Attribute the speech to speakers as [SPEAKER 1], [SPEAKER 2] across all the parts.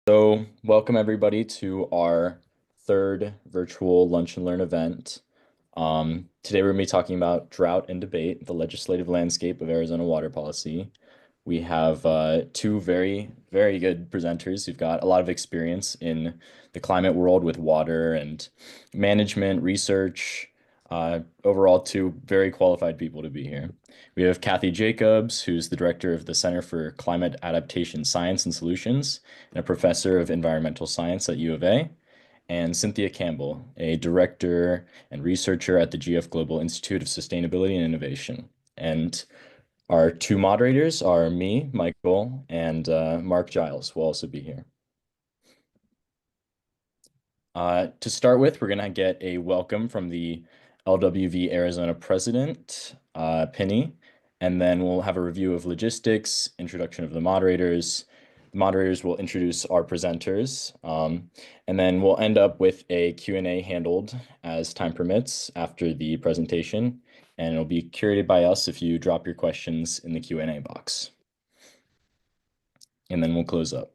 [SPEAKER 1] So, welcome everybody to our third virtual Lunch and Learn event. Today we're going to be talking about drought and debate, the legislative landscape of Arizona water policy. We have two very good presenters who've got a lot of experience in the climate world with water and management, research. Overall, two very qualified people to be here. We have Kathy Jacobs, who's the director of the Center for Climate Adaptation Science and Solutions and a professor of environmental science at U of A, and Cynthia Campbell, a director and researcher at the GF Global Institute of Sustainability and Innovation. And our two moderators are me, Michael, and Mark Giles will also be here. To start with, we're going to get a welcome from the LWV Arizona president, Penny, and then we'll have a review of logistics, introduction of the moderators. The moderators will introduce our presenters, and then we'll end up with a Q&A handled as time permits after the presentation, and it'll be curated by us if you drop your questions in the Q&A box. And then we'll close up.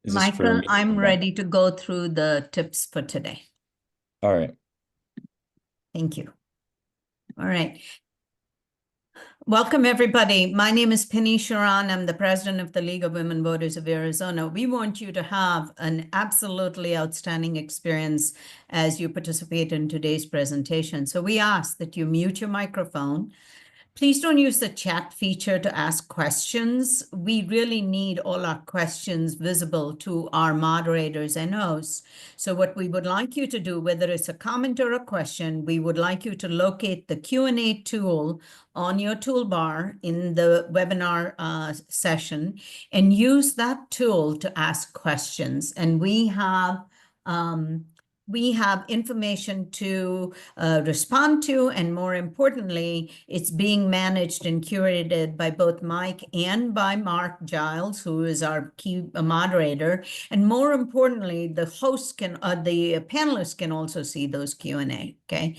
[SPEAKER 2] Michael, I'm ready to go through the tips for today.
[SPEAKER 1] All right.
[SPEAKER 2] Thank you. All right. Welcome, everybody. My name is Penny Sharan. I'm the president of the League of Women Voters of Arizona. We want you to have an absolutely outstanding experience as you participate in today's presentation. So we ask that you mute your microphone. Please don't use the chat feature to ask questions. We really need all our questions visible to our moderators and hosts. So what we would like you to do, whether it's a comment or a question, we would like you to locate the Q&A tool on your toolbar in the webinar session and use that tool to ask questions. And we have information to respond to, and more importantly, it's being managed and curated by both Mike and by Mark Giles, who is our key moderator. And more importantly, the panelists can also see those Q&A, okay?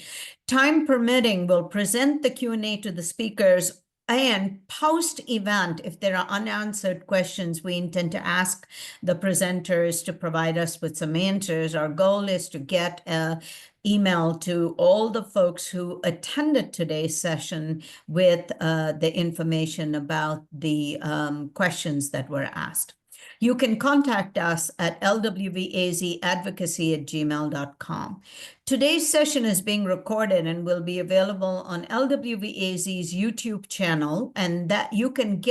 [SPEAKER 2] Time permitting, we'll present the Q&A to the speakers, and post-event, if there are unanswered questions, we intend to ask the presenters to provide us with some answers. Our goal is to get an email to all the folks who attended today's session with the information about the questions that were asked. You can contact us at lwvazadvocacy@gmail.com. Today's session is being recorded and will be available on LWVAZ's YouTube channel, and that you can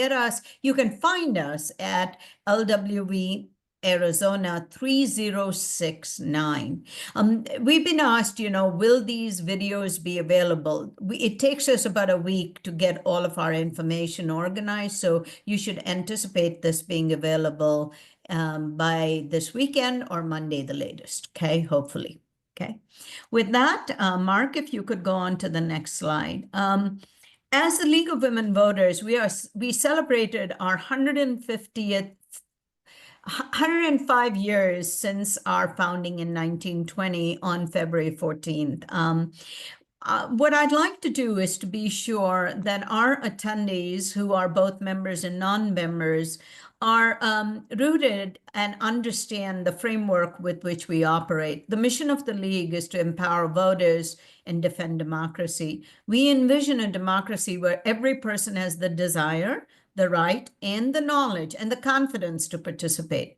[SPEAKER 2] find us at LWV Arizona 3069. We've been asked, will these videos be available? It takes us about a week to get all of our information organized, so you should anticipate this being available by this weekend or Monday the latest, okay? Hopefully, okay? With that, Mark, if you could go on to the next slide. As the League of Women Voters, we celebrated our 105 years since our founding in 1920 on February 14th. What I'd like to do is to be sure that our attendees, who are both members and non-members, are rooted and understand the framework with which we operate. The mission of the League is to empower voters and defend democracy. We envision a democracy where every person has the desire, the right, and the knowledge and the confidence to participate.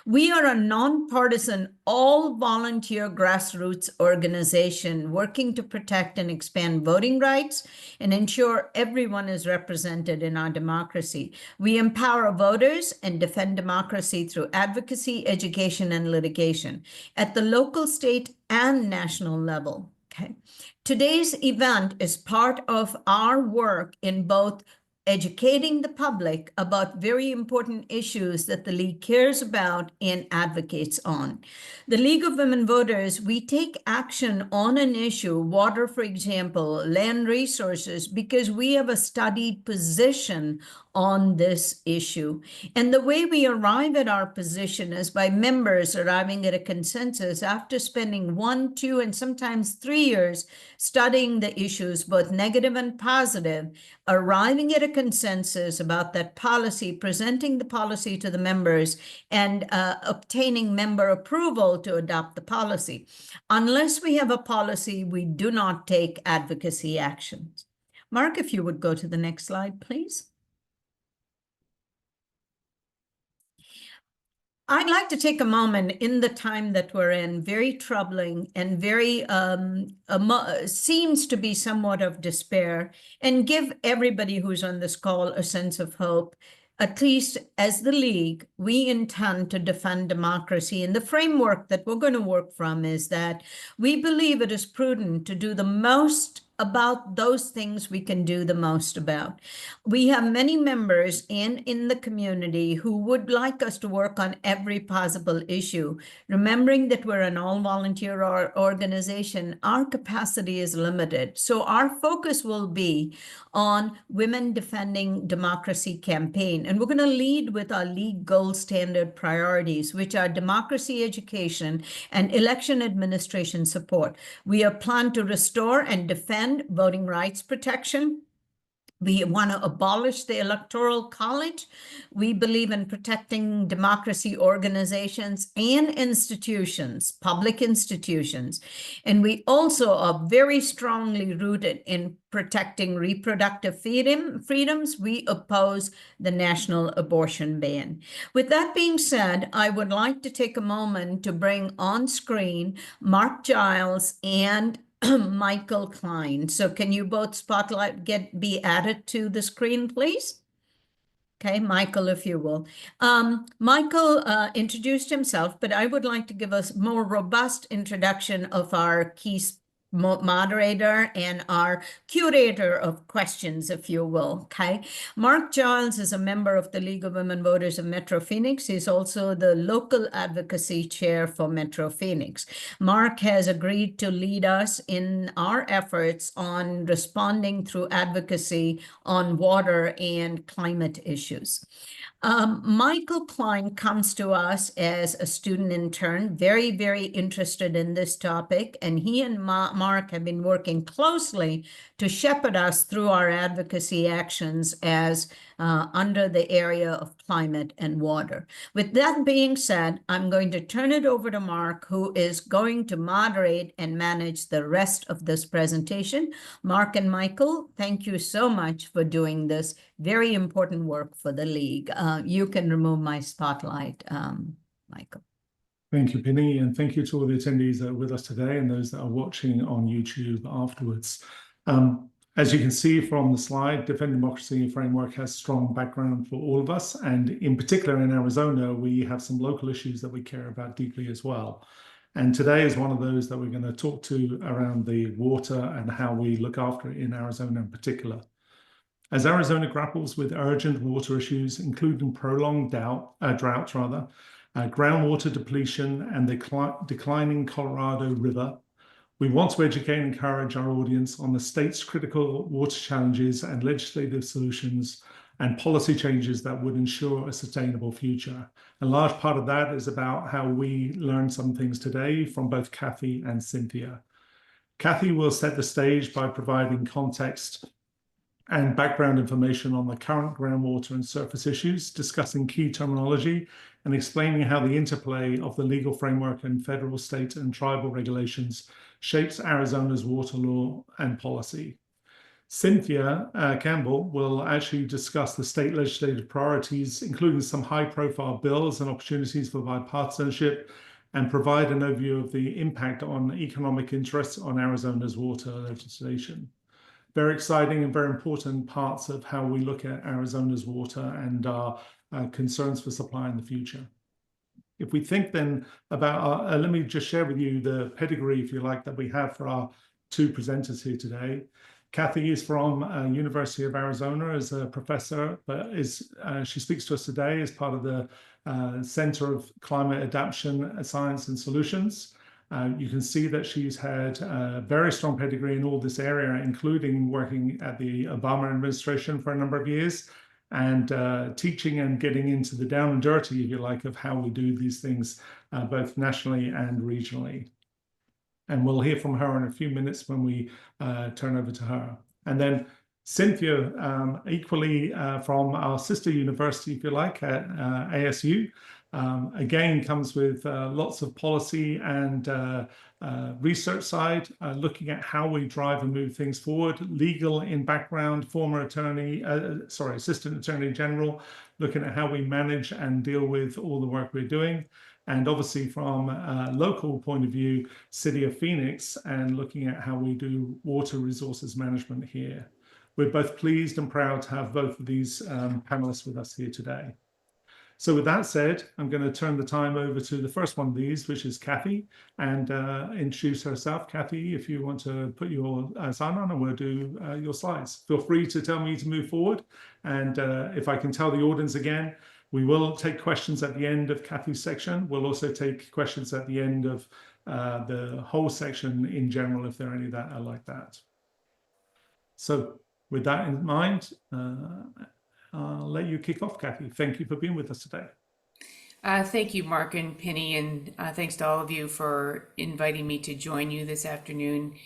[SPEAKER 2] We are a nonpartisan, all-volunteer grassroots organization working to protect and expand voting rights and ensure everyone is represented in our democracy. We empower voters and defend democracy through advocacy, education, and litigation at the local, state, and national level. Okay. Today's event is part of our work in both educating the public about very important issues that the League cares about and advocates on. The League of Women Voters, we take action on an issue, water, for example, land resources, because we have a studied position on this issue. And the way we arrive at our position is by members arriving at a consensus after spending 1, 2, and sometimes 3 years studying the issues, both negative and positive, arriving at a consensus about that policy, presenting the policy to the members, and obtaining member approval to adopt the policy. Unless we have a policy, we do not take advocacy actions. Mark, if you would go to the next slide, please. I'd like to take a moment in the time that we're in, very troubling and very seems to be somewhat of despair, and give everybody who's on this call a sense of hope. At least as the League, we intend to defend democracy. And the framework that we're going to work from is that we believe it is prudent to do the most about those things we can do the most about. We have many members in the community who would like us to work on every possible issue. Remembering that we're an all-volunteer organization, our capacity is limited. So our focus will be on Women Defending Democracy campaign. And we're going to lead with our League gold standard priorities, which are democracy education and election administration support. We are planned to restore and defend voting rights protection. We want to abolish the Electoral College. We believe in protecting democracy organizations and institutions, public institutions. And we also are very strongly rooted in protecting reproductive freedoms. We oppose the national abortion ban. With that being said, I would like to take a moment to bring on screen Mark Giles and Michael Klein. So can you both be added to the screen, please? Okay, Michael, if you will. Michael introduced himself, but I would like to give us more robust introduction of our key moderator and our curator of questions, if you will. Okay. Mark Giles is a member of the League of Women Voters of Metro Phoenix. He's also the local advocacy chair for Metro Phoenix. Mark has agreed to lead us in our efforts on responding through advocacy on water and climate issues. Michael Klein comes to us as a student intern, very, very interested in this topic, and he and Mark have been working closely to shepherd us through our advocacy actions as under the area of climate and water. With that being said, I'm going to turn it over to Mark, who is going to moderate and manage the rest of this presentation. Mark and Michael, thank you so much for doing this very important work for the League. You can remove my spotlight, Michael.
[SPEAKER 3] Thank you, Penny, and thank you to all the attendees that are with us today and those that are watching on YouTube afterwards. As you can see from the slide, Defend Democracy Framework has strong background for all of us, and in particular in Arizona, we have some local issues that we care about deeply as well. And today is one of those that we're going to talk to around the water and how we look after it in Arizona in particular. As Arizona grapples with urgent water issues, including prolonged drought, groundwater depletion, and the declining Colorado River, we want to educate and encourage our audience on the state's critical water challenges and legislative solutions and policy changes that would ensure a sustainable future. A large part of that is about how we learn some things today from both Kathy and Cynthia. Kathy will set the stage by providing context and background information on the current groundwater and surface issues, discussing key terminology, and explaining how the interplay of the legal framework and federal, state, and tribal regulations shapes Arizona's water law and policy. Cynthia Campbell will actually discuss the state legislative priorities, including some high-profile bills and opportunities for bipartisanship, and provide an overview of the impact on economic interests on Arizona's water legislation. Very exciting and very important parts of how we look at Arizona's water and our concerns for supply in the future. If we think then about, let me just share with you the pedigree, if you like, that we have for our two presenters here today. Kathy is from University of Arizona as a professor, but she speaks to us today as part of the Center of Climate Adaptation Science and Solutions. You can see that she's had a very strong pedigree in all this area, including working at the Obama administration for a number of years and teaching and getting into the down and dirty, if you like, of how we do these things, both nationally and regionally. And we'll hear from her in a few minutes when we turn over to her. And then Cynthia, equally from our sister university, if you like, at ASU, again comes with lots of policy and research side, looking at how we drive and move things forward. Legal in background, former assistant attorney general, looking at how we manage and deal with all the work we're doing. And obviously from a local point of view, City of Phoenix, and looking at how we do water resources management here. We're both pleased and proud to have both of these panelists with us here today. So with that said, I'm going to turn the time over to the first one of these, which is Kathy, and introduce herself. Kathy, if you want to put your sign on, and we'll do your slides. Feel free to tell me to move forward. And if I can tell the audience again, we will take questions at the end of Kathy's section. We'll also take questions at the end of the whole section in general, if there are any that are like that. So with that in mind, I'll let you kick off, Kathy. Thank you for being with us today.
[SPEAKER 4] Thank you, Mark and Penny, and thanks to all of you for inviting me to join you this afternoon.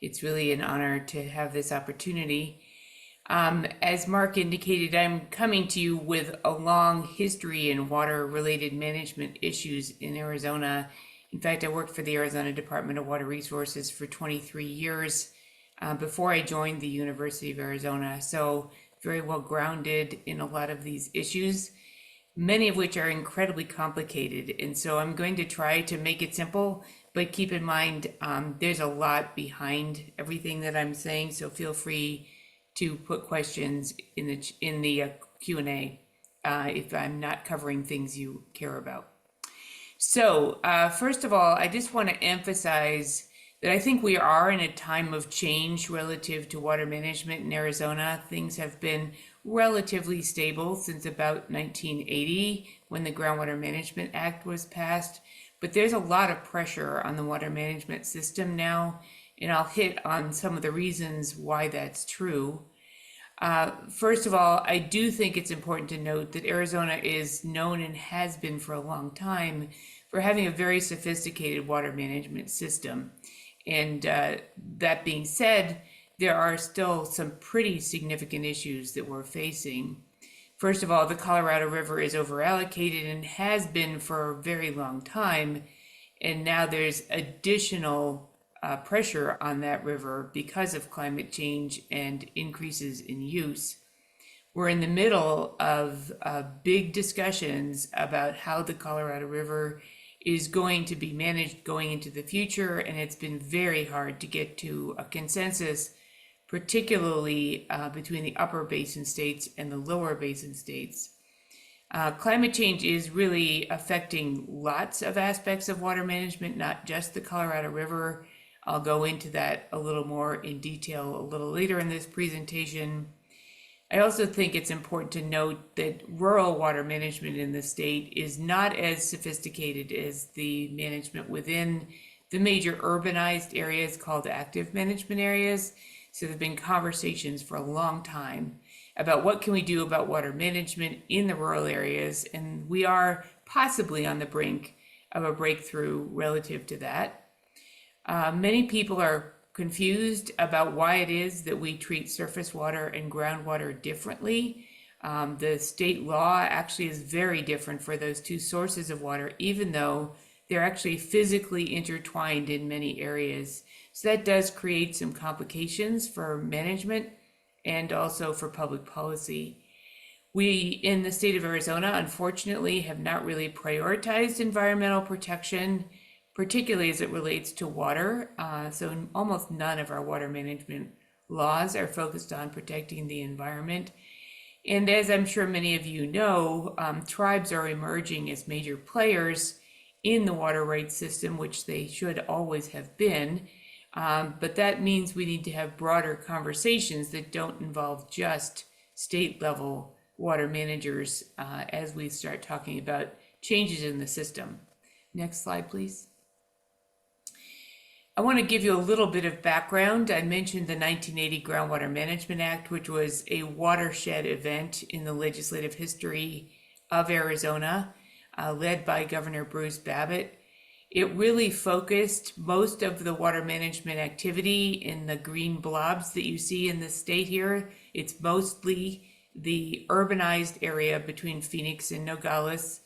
[SPEAKER 4] It's really an honor to have this opportunity. As Mark indicated, I'm coming to you with a long history in water-related management issues in Arizona. In fact, I worked for the Arizona Department of Water Resources for 23 years before I joined the University of Arizona, so very well grounded in a lot of these issues, many of which are incredibly complicated. And so I'm going to try to make it simple, but keep in mind there's a lot behind everything that I'm saying, so feel free to put questions in the Q&A if I'm not covering things you care about. So first of all, I just want to emphasize that I think we are in a time of change relative to water management in Arizona. Things have been relatively stable since about 1980 when the Groundwater Management Act was passed, but there's a lot of pressure on the water management system now, and I'll hit on some of the reasons why that's true. First of all, I do think it's important to note that Arizona is known and has been for a long time for having a very sophisticated water management system. And that being said, there are still some pretty significant issues that we're facing. First of all, the Colorado River is overallocated and has been for a very long time. And now there's additional pressure on that river because of climate change and increases in use. We're in the middle of big discussions about how the Colorado River is going to be managed going into the future, and it's been very hard to get to a consensus, particularly between the upper basin states and the lower basin states. Climate change is really affecting lots of aspects of water management, not just the Colorado River. I'll go into that a little more in detail a little later in this presentation. I also think it's important to note that rural water management in the state is not as sophisticated as the management within the major urbanized areas called active management areas. So there have been conversations for a long time about what can we do about water management in the rural areas, and we are possibly on the brink of a breakthrough relative to that. Many people are confused about why it is that we treat surface water and groundwater differently. The state law actually is very different for those two sources of water, even though they're actually physically intertwined in many areas. So that does create some complications for management and also for public policy. We in the state of Arizona, unfortunately, have not really prioritized environmental protection, particularly as it relates to water. So almost none of our water management laws are focused on protecting the environment. And as I'm sure many of you know, tribes are emerging as major players in the water rights system, which they should always have been. But that means we need to have broader conversations that don't involve just state level water managers as we start talking about changes in the system. Next slide, please. I want to give you a little bit of background. I mentioned the 1980 Groundwater Management Act, which was a watershed event in the legislative history of Arizona, led by Governor Bruce Babbitt. It really focused most of the water management activity in the green blobs that you see in the state here. It's mostly the urbanized area between Phoenix and Nogales.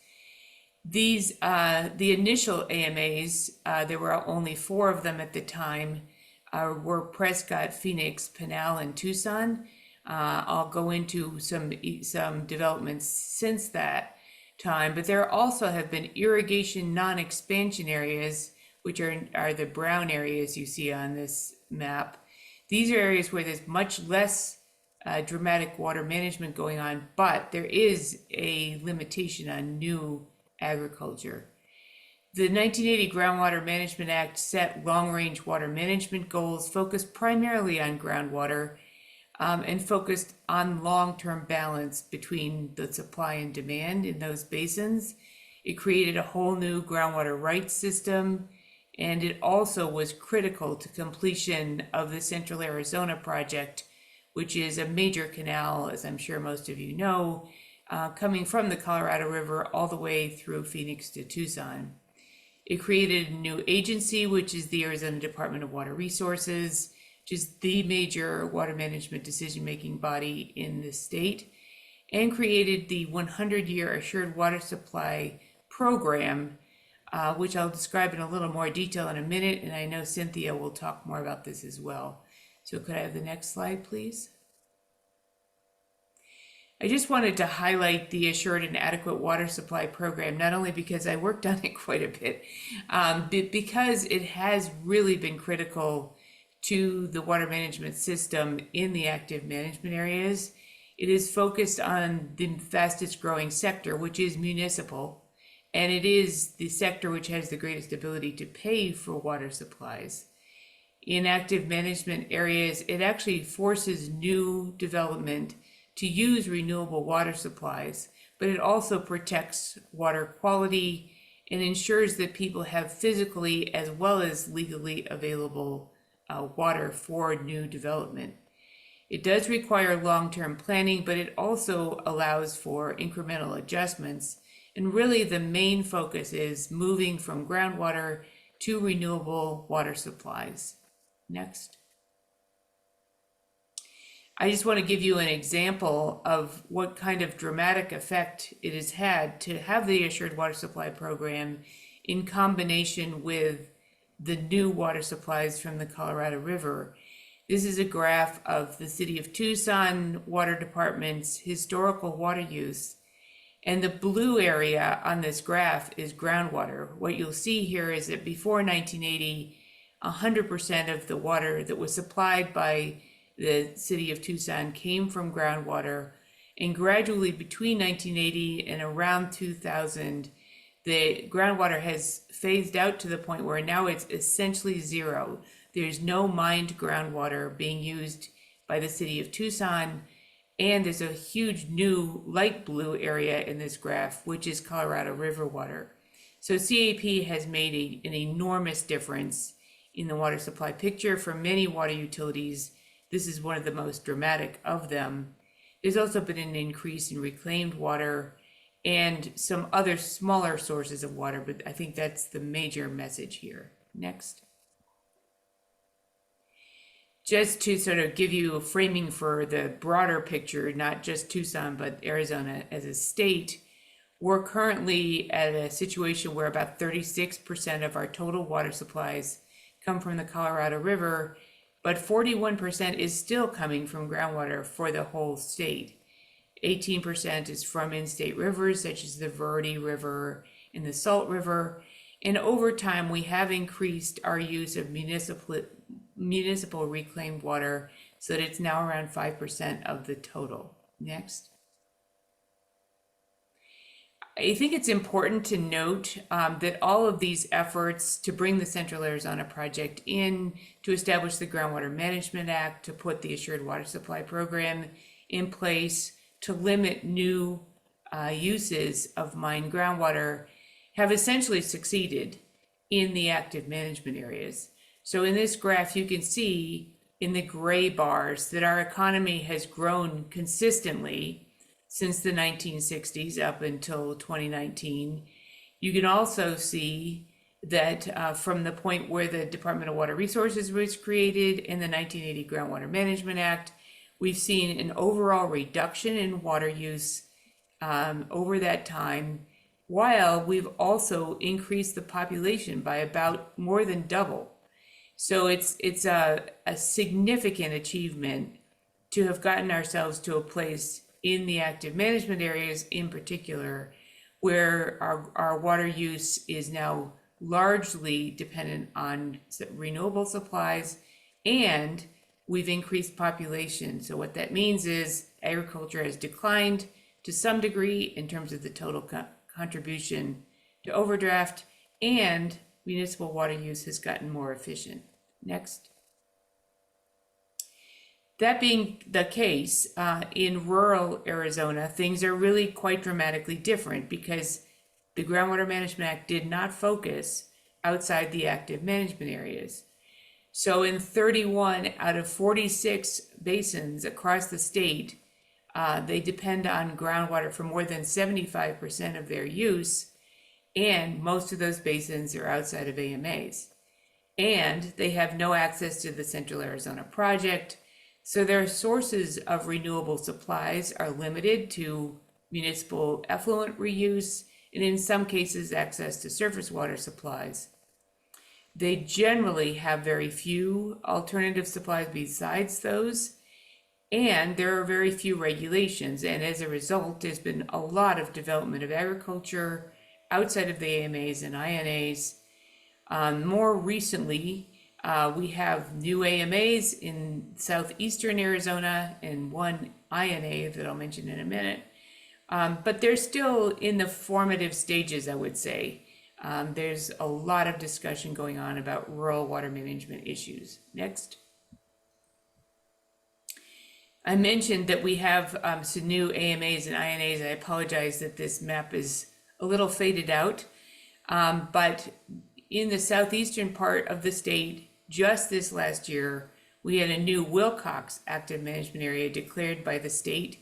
[SPEAKER 4] These, the initial AMAs, there were only 4 of them at the time, were Prescott, Phoenix, Pinal, and Tucson. I'll go into some developments since that time, but there also have been irrigation non-expansion areas, which are the brown areas you see on this map. These are areas where there's much less dramatic water management going on, but there is a limitation on new agriculture. The 1980 Groundwater Management Act set long-range water management goals focused primarily on groundwater and focused on long-term balance between the supply and demand in those basins. It created a whole new groundwater rights system, and it also was critical to completion of the Central Arizona Project, which is a major canal, as I'm sure most of you know, coming from the Colorado River all the way through Phoenix to Tucson. It created a new agency, which is the Arizona Department of Water Resources, which is the major water management decision-making body in the state, and created the 100-year Assured Water Supply Program, which I'll describe in a little more detail in a minute, and I know Cynthia will talk more about this as well. So could I have the next slide, please? I just wanted to highlight the Assured and Adequate Water Supply Program, not only because I worked on it quite a bit, but because it has really been critical to the water management system in the active management areas. It is focused on the fastest growing sector, which is municipal, and it is the sector which has the greatest ability to pay for water supplies. In active management areas, it actually forces new development to use renewable water supplies, but it also protects water quality and ensures that people have physically as well as legally available water for new development. It does require long-term planning, but it also allows for incremental adjustments. And really the main focus is moving from groundwater to renewable water supplies. Next. I just want to give you an example of what kind of dramatic effect it has had to have the Assured Water Supply Program in combination with the new water supplies from the Colorado River. This is a graph of the City of Tucson Water Department's historical water use. And the blue area on this graph is groundwater. What you'll see here is that before 1980, 100% of the water that was supplied by the City of Tucson came from groundwater, and gradually between 1980 and around 2000, the groundwater has phased out to the point where now it's essentially zero. There's no mined groundwater being used by the City of Tucson, and there's a huge new light blue area in this graph, which is Colorado River water. So CAP has made an enormous difference in the water supply picture for many water utilities. This is one of the most dramatic of them. There's also been an increase in reclaimed water and some other smaller sources of water, but I think that's the major message here. Next. Just to sort of give you a framing for the broader picture, not just Tucson, but Arizona as a state, we're currently at a situation where about 36% of our total water supplies come from the Colorado River, but 41% is still coming from groundwater for the whole state. 18% is from in-state rivers, such as the Verde River and the Salt River. And over time, we have increased our use of municipal reclaimed water so that it's now around 5% of the total. Next. I think it's important to note that all of these efforts to bring the Central Arizona project in, to establish the Groundwater Management Act, to put the Assured Water Supply Program in place, to limit new uses of mined groundwater, have essentially succeeded in the active management areas. So in this graph, you can see in the gray bars that our economy has grown consistently since the 1960s up until 2019. You can also see that from the point where the Department of Water Resources was created in the 1980 Groundwater Management Act, we've seen an overall reduction in water use over that time, while we've also increased the population by about more than double. So it's a significant achievement to have gotten ourselves to a place in the active management areas in particular, where our water use is now largely dependent on renewable supplies, and we've increased population. So what that means is agriculture has declined to some degree in terms of the total contribution to overdraft, and municipal water use has gotten more efficient. Next. That being the case, in rural Arizona, things are really quite dramatically different because the Groundwater Management Act did not focus outside the active management areas. So in 31 out of 46 basins across the state, they depend on groundwater for more than 75% of their use, and most of those basins are outside of AMAs. And they have no access to the Central Arizona project, so their sources of renewable supplies are limited to municipal effluent reuse, and in some cases, access to surface water supplies. They generally have very few alternative supplies besides those, and there are very few regulations, and as a result, there's been a lot of development of agriculture outside of the AMAs and INAs. More recently, we have new AMAs in southeastern Arizona and one INA that I'll mention in a minute. But they're still in the formative stages, I would say. There's a lot of discussion going on about rural water management issues. Next. I mentioned that we have some new AMAs and INAs. I apologize that this map is a little faded out. But in the southeastern part of the state, just this last year, we had a new Wilcox active management area declared by the state.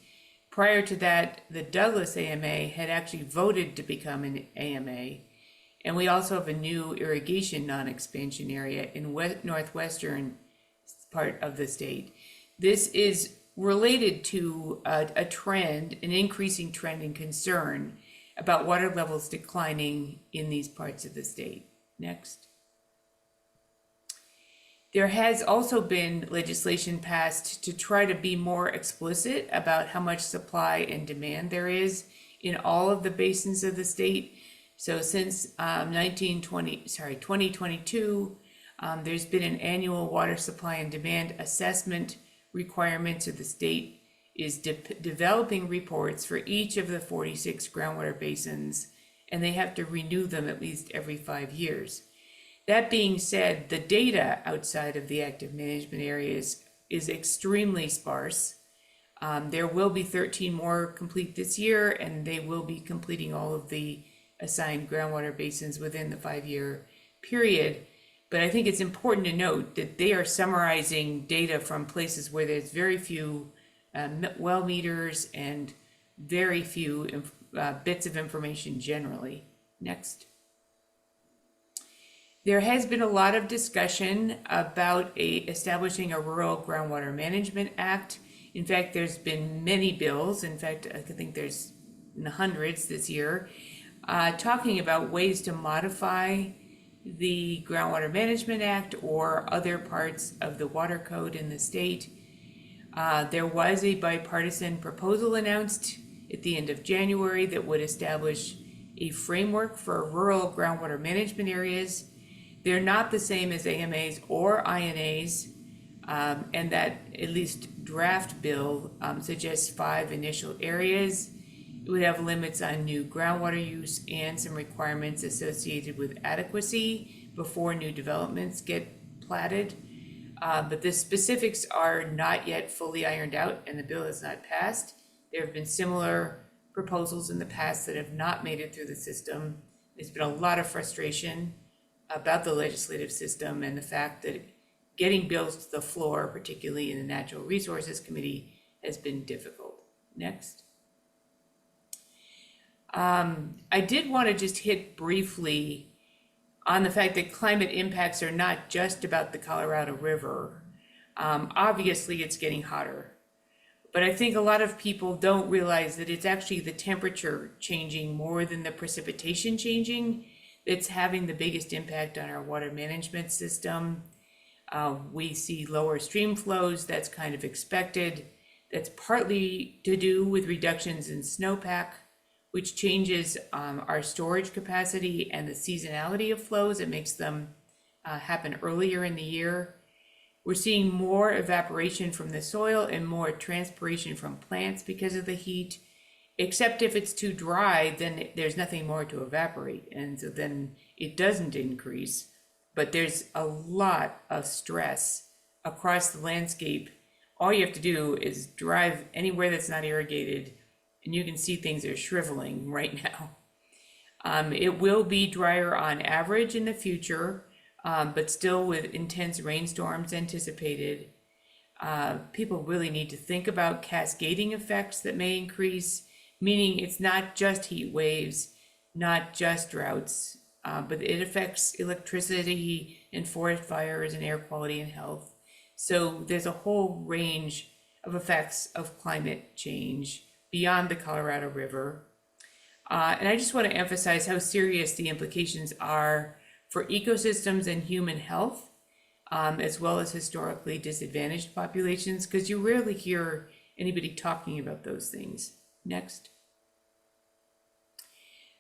[SPEAKER 4] Prior to that, the Douglas AMA had actually voted to become an AMA. And we also have a new irrigation non-expansion area in northwestern part of the state. This is related to a trend, an increasing trend and concern about water levels declining in these parts of the state. Next. There has also been legislation passed to try to be more explicit about how much supply and demand there is in all of the basins of the state. So since 2022, there's been an annual water supply and demand assessment requirement. So the state is developing reports for each of the 46 groundwater basins, and they have to renew them at least every 5 years. That being said, the data outside of the active management areas is extremely sparse. There will be 13 more complete this year, and they will be completing all of the assigned groundwater basins within the 5-year period. But I think it's important to note that they are summarizing data from places where there's very few well meters and very few bits of information generally. Next. There has been a lot of discussion about establishing a Rural Groundwater Management Act. In fact, there's been many bills. In fact, I think there's in the hundreds this year, talking about ways to modify the Groundwater Management Act or other parts of the water code in the state. There was a bipartisan proposal announced at the end of January that would establish a framework for rural groundwater management areas. They're not the same as AMAs or INAs, and that at least draft bill suggests 5 initial areas. It would have limits on new groundwater use and some requirements associated with adequacy before new developments get platted. But the specifics are not yet fully ironed out and the bill has not passed. There have been similar proposals in the past that have not made it through the system. There's been a lot of frustration about the legislative system and the fact that getting bills to the floor, particularly in the Natural Resources Committee, has been difficult. Next. I did want to just hit briefly on the fact that climate impacts are not just about the Colorado River. Obviously, it's getting hotter. But I think a lot of people don't realize that it's actually the temperature changing more than the precipitation changing that's having the biggest impact on our water management system. We see lower stream flows, that's kind of expected. That's partly to do with reductions in snowpack, which changes our storage capacity and the seasonality of flows. It makes them happen earlier in the year. We're seeing more evaporation from the soil and more transpiration from plants because of the heat, except if it's too dry, then there's nothing more to evaporate. And so then it doesn't increase, but there's a lot of stress across the landscape. All you have to do is drive anywhere that's not irrigated and you can see things are shriveling right now. It will be drier on average in the future, but still with intense rainstorms anticipated. People really need to think about cascading effects that may increase, meaning it's not just heat waves, not just droughts, but it affects electricity and forest fires and air quality and health. So there's a whole range of effects of climate change beyond the Colorado River. And I just want to emphasize how serious the implications are for ecosystems and human health, as well as historically disadvantaged populations, because you rarely hear anybody talking about those things. Next.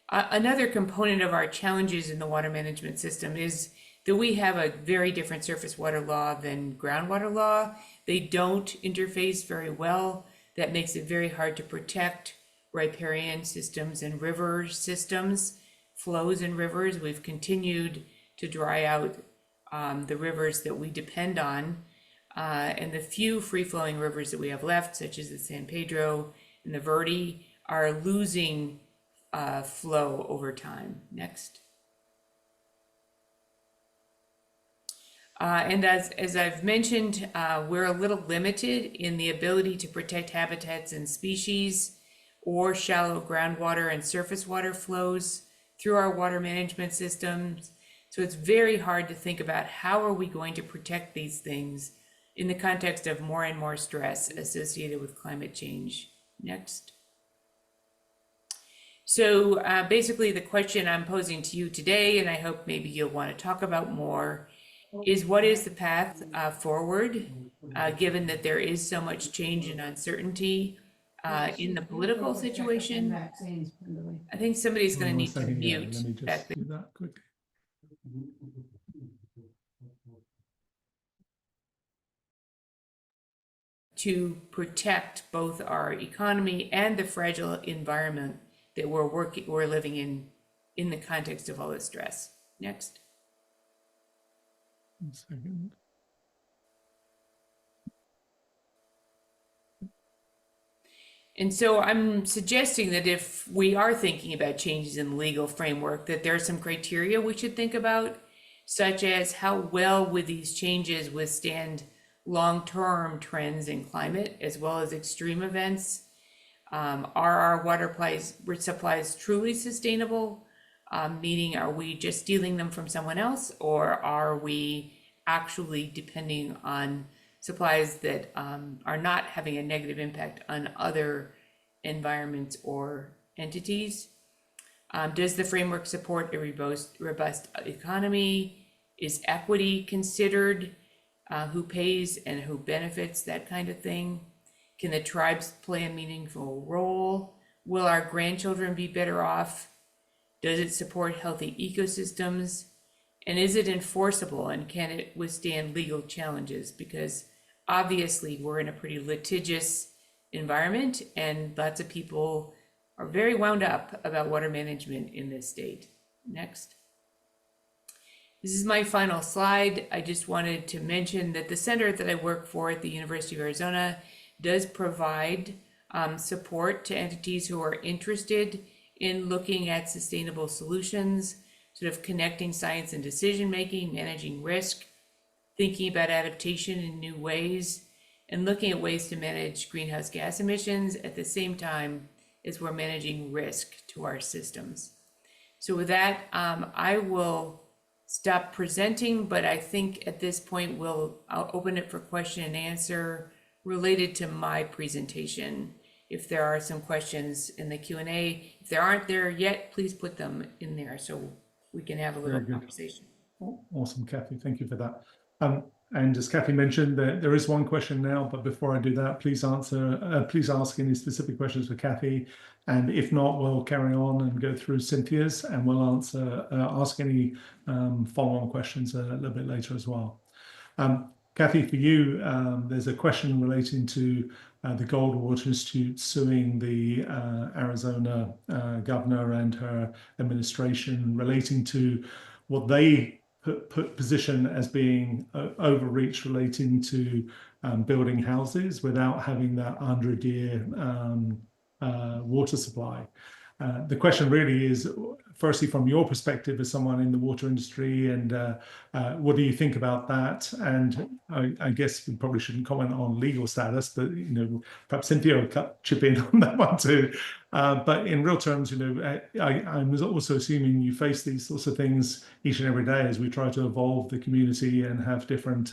[SPEAKER 4] Another component of our challenges in the water management system is that we have a very different surface water law than groundwater law. They don't interface very well. That makes it very hard to protect riparian systems and river systems, flows in rivers. We've continued to dry out the rivers that we depend on. And the few free-flowing rivers that we have left, such as the San Pedro and the Verde, are losing flow over time. Next. And as I've mentioned, we're a little limited in the ability to protect habitats and species or shallow groundwater and surface water flows through our water management systems. So it's very hard to think about how are we going to protect these things in the context of more and more stress associated with climate change. Next. So basically the question I'm posing to you today, and I hope maybe you'll want to talk about more, is what is the path forward, given that there is so much change and uncertainty in the political situation? I think somebody's going to need to mute.
[SPEAKER 3] Let me just do that quickly.
[SPEAKER 4] To protect both our economy and the fragile environment that we're living in the context of all this stress. Next.
[SPEAKER 3] 1 second.
[SPEAKER 4] And so I'm suggesting that if we are thinking about changes in the legal framework, that there are some criteria we should think about, such as how well would these changes withstand long-term trends in climate as well as extreme events? Are our water supplies truly sustainable? Meaning, are we just stealing them from someone else, or are we actually depending on supplies that are not having a negative impact on other environments or entities? Does the framework support a robust economy? Is equity considered? Who pays and who benefits, that kind of thing? Can the tribes play a meaningful role? Will our grandchildren be better off? Does it support healthy ecosystems? And is it enforceable, and can it withstand legal challenges? Because obviously we're in a pretty litigious environment and lots of people are very wound up about water management in this state. Next. This is my final slide. I just wanted to mention that the center that I work for at the University of Arizona does provide support to entities who are interested in looking at sustainable solutions, sort of connecting science and decision-making, managing risk, thinking about adaptation in new ways, and looking at ways to manage greenhouse gas emissions at the same time as we're managing risk to our systems. So with that, I will stop presenting, but I think at this point I'll open it for question and answer related to my presentation. If there are some questions in the Q&A, if there aren't there yet, please put them in there so we can have a little conversation.
[SPEAKER 3] Awesome, Kathy. Thank you for that. And as Kathy mentioned, there is one question now, but before I do that, please ask any specific questions for Kathy. And if not, we'll carry on and go through Cynthia's, and we'll ask any follow-on questions a little bit later as well. Kathy, for you, there's a question relating to the Goldwater Institute suing the Arizona governor and her administration relating to what they position as being overreach relating to building houses without having that 100-year water supply. The question really is, firstly, from your perspective as someone in the water industry, and what do you think about that? And I guess we probably shouldn't comment on legal status, but perhaps Cynthia will chip in on that one too. But in real terms, I'm also assuming you face these sorts of things each and every day as we try to evolve the community and have different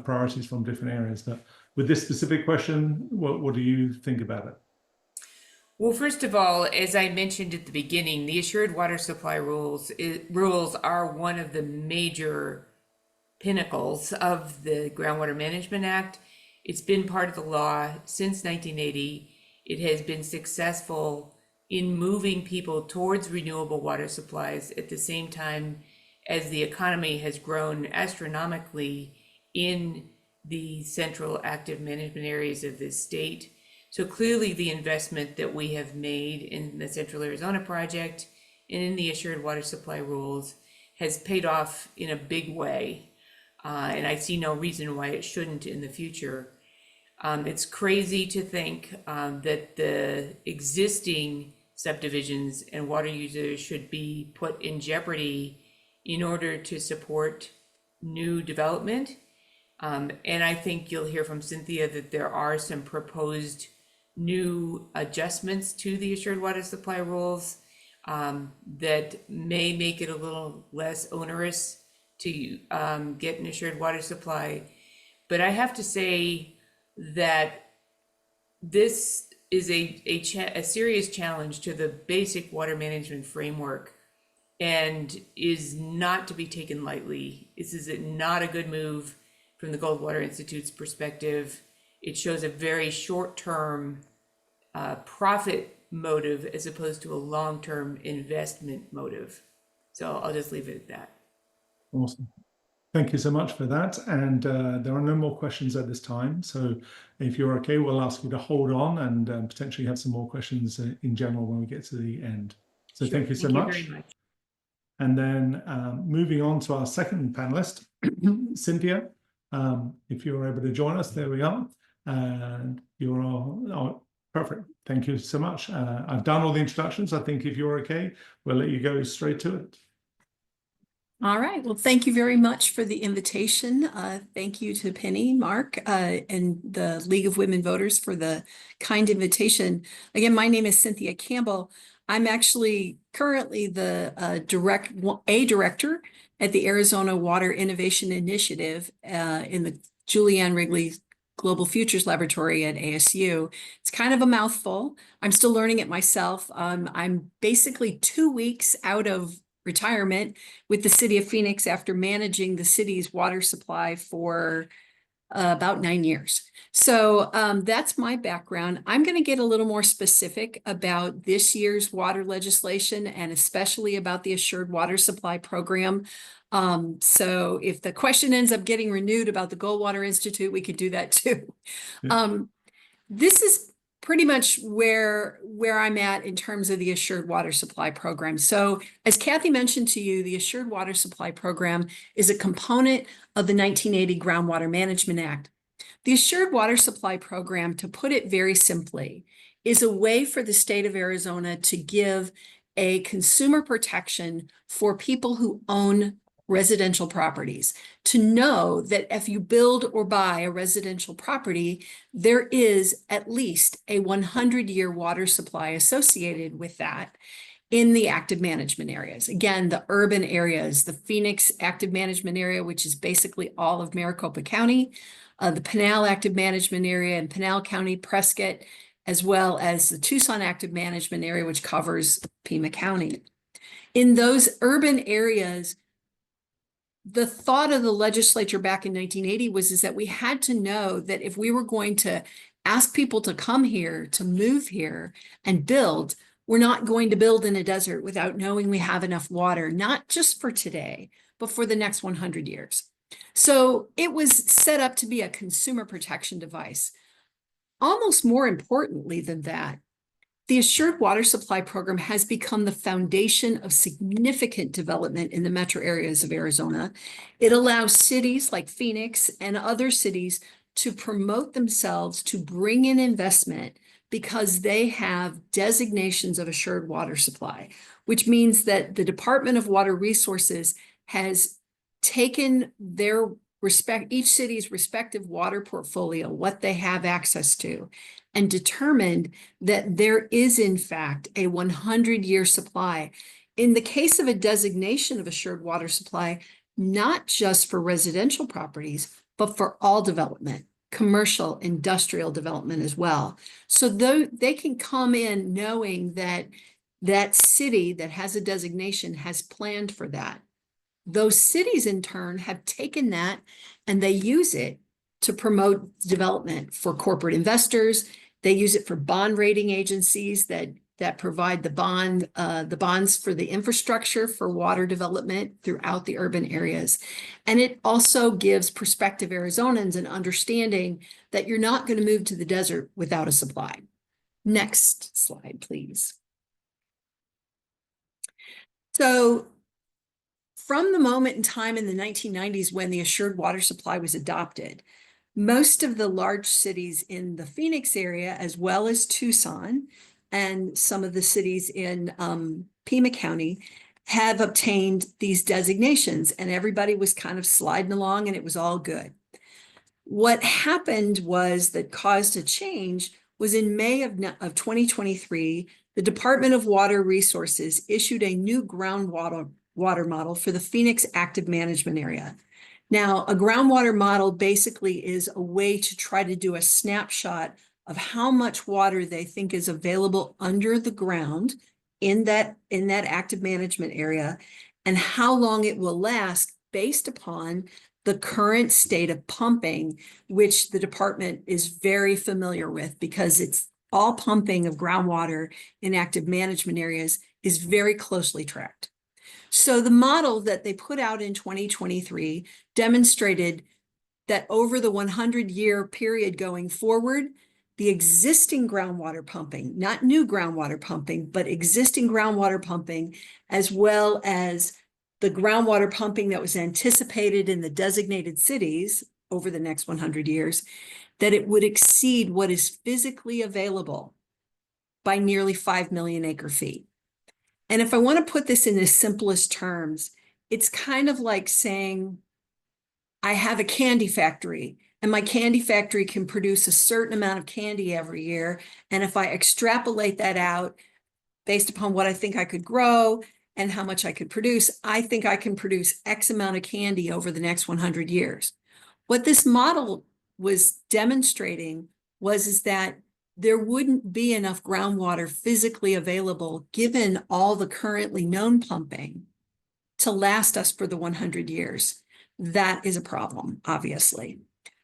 [SPEAKER 3] priorities from different areas. But with this specific question, what do you think about it?
[SPEAKER 4] Well, first of all, as I mentioned at the beginning, the Assured Water Supply rules are one of the major pinnacles of the Groundwater Management Act. It's been part of the law since 1980. It has been successful in moving people towards renewable water supplies at the same time as the economy has grown astronomically in the central active management areas of this state. So clearly the investment that we have made in the Central Arizona Project and in the Assured Water Supply rules has paid off in a big way. And I see no reason why it shouldn't in the future. It's crazy to think that the existing subdivisions and water users should be put in jeopardy in order to support new development. And I think you'll hear from Cynthia that there are some proposed new adjustments to the Assured Water Supply rules that may make it a little less onerous to get an assured water supply. But I have to say that this is a serious challenge to the basic water management framework and is not to be taken lightly. This is not a good move from the Goldwater Institute's perspective. It shows a very short-term profit motive as opposed to a long-term investment motive. So I'll just leave it at that.
[SPEAKER 3] Awesome. Thank you so much for that. And there are no more questions at this time. So if you're okay, we'll ask you to hold on and potentially have some more questions in general when we get to the end. So
[SPEAKER 4] Sure.
[SPEAKER 3] Thank you so much.
[SPEAKER 4] Very much.
[SPEAKER 3] And then moving on to our second panelist, Cynthia, if you're able to join us, there we are. And you're all perfect. Thank you so much. I've done all the introductions. I think if you're okay, we'll let you go straight to it.
[SPEAKER 5] All right. Well, thank you very much for the invitation. Thank you to Penny, Mark, and the League of Women Voters for the kind invitation. Again, my name is Cynthia Campbell. I'm actually currently the director at the Arizona Water Innovation Initiative in the Julianne Wrigley Global Futures Laboratory at ASU. It's kind of a mouthful. I'm still learning it myself. I'm basically 2 weeks out of retirement with the city of Phoenix after managing the city's water supply for about 9 years. So that's my background. I'm going to get a little more specific about this year's water legislation and especially about the Assured Water Supply Program. So if the question ends up getting renewed about the Goldwater Institute, we could do that too.
[SPEAKER 3] Yeah.
[SPEAKER 5] This is pretty much where I'm at in terms of the Assured Water Supply Program. So as Kathy mentioned to you, the Assured Water Supply Program is a component of the 1980 Groundwater Management Act. The Assured Water Supply Program, to put it very simply, is a way for the state of Arizona to give a consumer protection for people who own residential properties, to know that if you build or buy a residential property, there is at least a 100-year water supply associated with that in the active management areas. Again, the urban areas, the Phoenix active management area, which is basically all of Maricopa County, the Pinal active management area in Pinal County, Prescott, as well as the Tucson active management area, which covers Pima County. In those urban areas, the thought of the legislature back in 1980 is that we had to know that if we were going to ask people to come here, to move here and build, we're not going to build in a desert without knowing we have enough water, not just for today, but for the next 100 years. So it was set up to be a consumer protection device. Almost more importantly than that, the Assured Water Supply Program has become the foundation of significant development in the metro areas of Arizona. It allows cities like Phoenix and other cities to promote themselves, to bring in investment because they have designations of assured water supply, which means that the Department of Water Resources has taken their each city's respective water portfolio, what they have access to, and determined that there is in fact a 100-year supply. In the case of a designation of assured water supply, not just for residential properties, but for all development, commercial, industrial development as well. So they can come in knowing that that city that has a designation has planned for that. Those cities in turn have taken that and they use it to promote development for corporate investors. They use it for bond rating agencies that provide the bonds for the infrastructure for water development throughout the urban areas. And it also gives prospective Arizonans an understanding that you're not going to move to the desert without a supply. Next slide, please. So from the moment in time in the 1990s when the Assured Water Supply was adopted, most of the large cities in the Phoenix area, as well as Tucson and some of the cities in Pima County, have obtained these designations, and everybody was kind of sliding along and it was all good. What happened was that caused a change was in May of 2023, the Department of Water Resources issued a new groundwater model for the Phoenix active management area. Now, a groundwater model basically is a way to try to do a snapshot of how much water they think is available under the ground in that active management area and how long it will last based upon the current state of pumping, which the department is very familiar with because it's all pumping of groundwater in active management areas is very closely tracked. So the model that they put out in 2023 demonstrated that over the 100-year period going forward, the existing groundwater pumping, not new groundwater pumping, but existing groundwater pumping, as well as the groundwater pumping that was anticipated in the designated cities over the next 100 years, that it would exceed what is physically available by nearly 5 million acre feet. And if I want to put this in the simplest terms, it's kind of like saying, I have a candy factory and my candy factory can produce a certain amount of candy every year. And if I extrapolate that out based upon what I think I could grow and how much I could produce, I think I can produce X amount of candy over the next 100 years. What this model was demonstrating is that there wouldn't be enough groundwater physically available given all the currently known pumping to last us for the 100 years. That is a problem, obviously.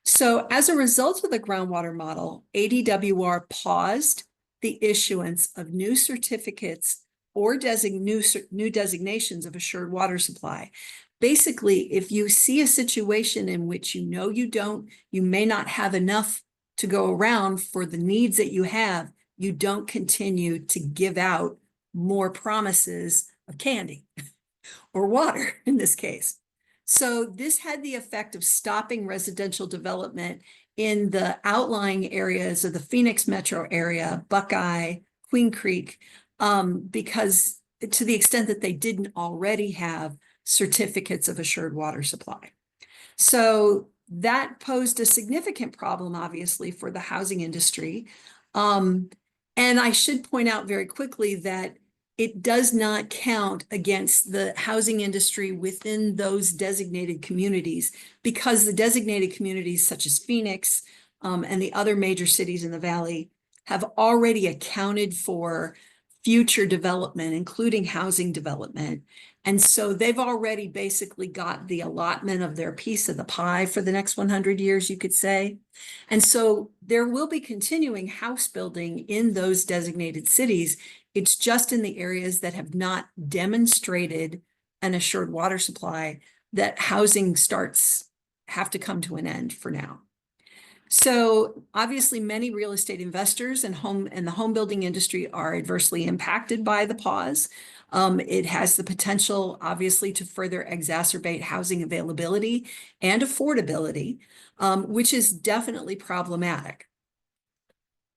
[SPEAKER 5] So as a result of the groundwater model, ADWR paused the issuance of new certificates or new designations of assured water supply. Basically, if you see a situation in which you know you may not have enough to go around for the needs that you have, you don't continue to give out more promises of candy or water in this case. So this had the effect of stopping residential development in the outlying areas of the Phoenix metro area, Buckeye, Queen Creek, because to the extent that they didn't already have certificates of assured water supply. So that posed a significant problem, obviously, for the housing industry. And I should point out very quickly that it does not count against the housing industry within those designated communities, because the designated communities such as Phoenix and the other major cities in the Valley have already accounted for future development, including housing development. And so they've already basically got the allotment of their piece of the pie for the next 100 years, you could say. And so there will be continuing house building in those designated cities. It's just in the areas that have not demonstrated an assured water supply that housing starts have to come to an end for now. So obviously many real estate investors and the home building industry are adversely impacted by the pause. It has the potential, obviously, to further exacerbate housing availability and affordability, which is definitely problematic.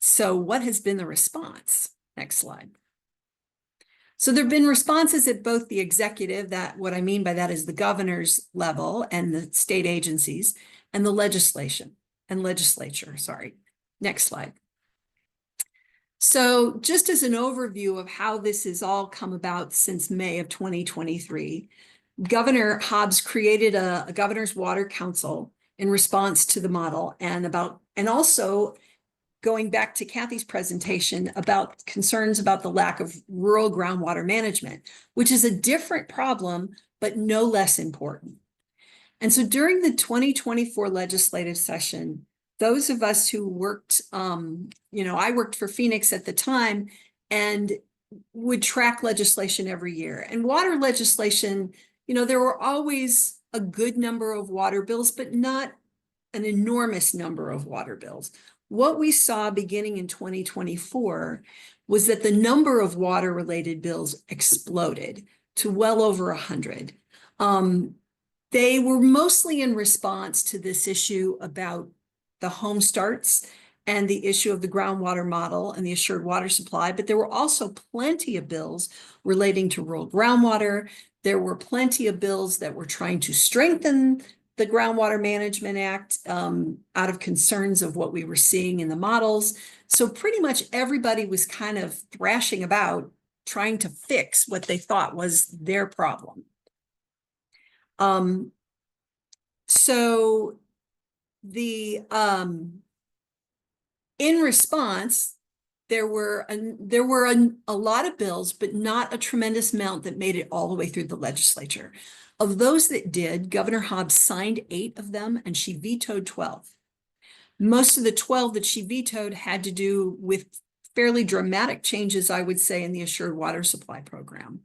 [SPEAKER 5] So what has been the response? Next slide. So there have been responses at both the executive, that what I mean by that is the governor's level and the state agencies, and the legislature, sorry. Next slide. So just as an overview of how this has all come about since May of 2023, Governor Hobbs created a Governor's Water Council in response to the model, and also going back to Kathy's presentation about concerns about the lack of rural groundwater management, which is a different problem, but no less important. And so during the 2024 legislative session, those of us who worked, I worked for Phoenix at the time and would track legislation every year. And water legislation, there were always a good number of water bills, but not an enormous number of water bills. What we saw beginning in 2024 was that the number of water-related bills exploded to well over 100. They were mostly in response to this issue about the home starts and the issue of the groundwater model and the assured water supply, but there were also plenty of bills relating to rural groundwater. There were plenty of bills that were trying to strengthen the Groundwater Management Act out of concerns of what we were seeing in the models. So pretty much everybody was kind of thrashing about trying to fix what they thought was their problem. So the in response, there were a lot of bills, but not a tremendous amount that made it all the way through the legislature. Of those that did, Governor Hobbs signed 8 of them, and she vetoed 12. Most of the 12 that she vetoed had to do with fairly dramatic changes, I would say, in the assured water supply program.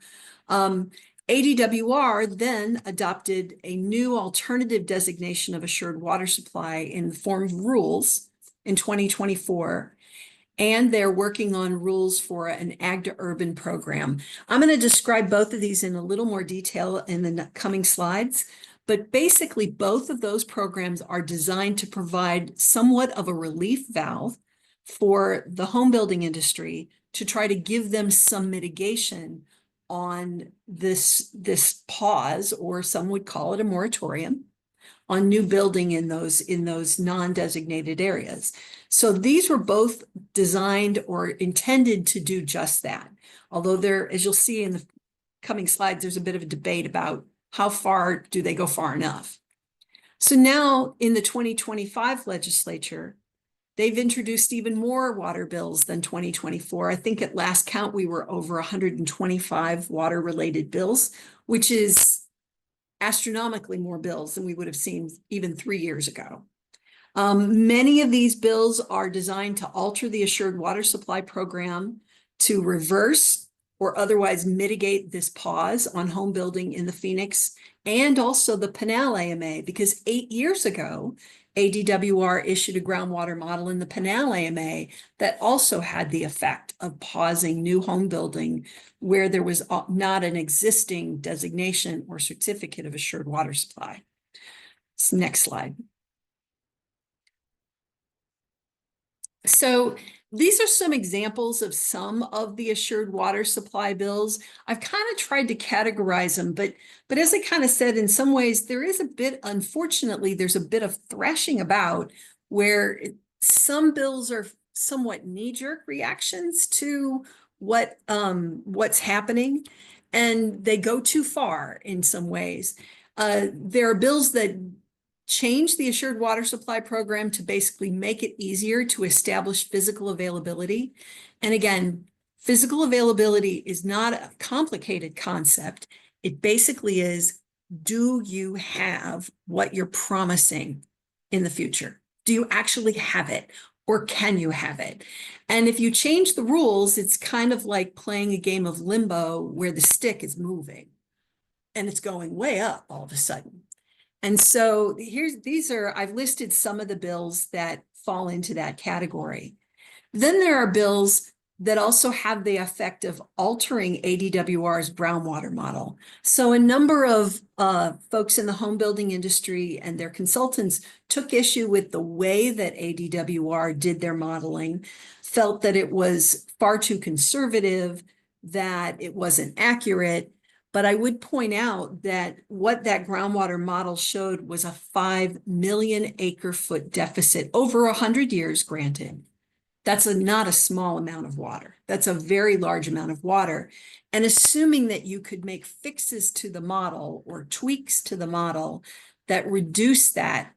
[SPEAKER 5] ADWR then adopted a new alternative designation of assured water supply in the form of rules in 2024, and they're working on rules for an ag to urban program. I'm going to describe both of these in a little more detail in the coming slides, but basically both of those programs are designed to provide somewhat of a relief valve for the home building industry to try to give them some mitigation on this pause, or some would call it a moratorium, on new building in those non-designated areas. So these were both designed or intended to do just that. Although there, as you'll see in the coming slides, there's a bit of a debate about how far do they go far enough. So now in the 2025 legislature, they've introduced even more water bills than 2024. I think at last count, we were over 125 water-related bills, which is astronomically more bills than we would have seen even 3 years ago. Many of these bills are designed to alter the assured water supply program to reverse or otherwise mitigate this pause on home building in the Phoenix and also the Pinal AMA, because 8 years ago, ADWR issued a groundwater model in the Pinal AMA that also had the effect of pausing new home building where there was not an existing designation or certificate of assured water supply. Next slide. So these are some examples of some of the assured water supply bills. I've kind of tried to categorize them, but as I kind of said, in some ways, there is a bit, unfortunately, there's a bit of thrashing about where some bills are somewhat knee-jerk reactions to what's happening, and they go too far in some ways. There are bills that change the assured water supply program to basically make it easier to establish physical availability. And again, physical availability is not a complicated concept. It basically is, do you have what you're promising in the future? Do you actually have it? Or can you have it? And if you change the rules, it's kind of like playing a game of limbo where the stick is moving and it's going way up all of a sudden. And so I've listed some of the bills that fall into that category. Then there are bills that also have the effect of altering ADWR's groundwater model. So a number of folks in the home building industry and their consultants took issue with the way that ADWR did their modeling, felt that it was far too conservative, that it wasn't accurate. But I would point out that what that groundwater model showed was a 5 million acre foot deficit over 100 years, granted. That's not a small amount of water. That's a very large amount of water. And assuming that you could make fixes to the model or tweaks to the model that reduce that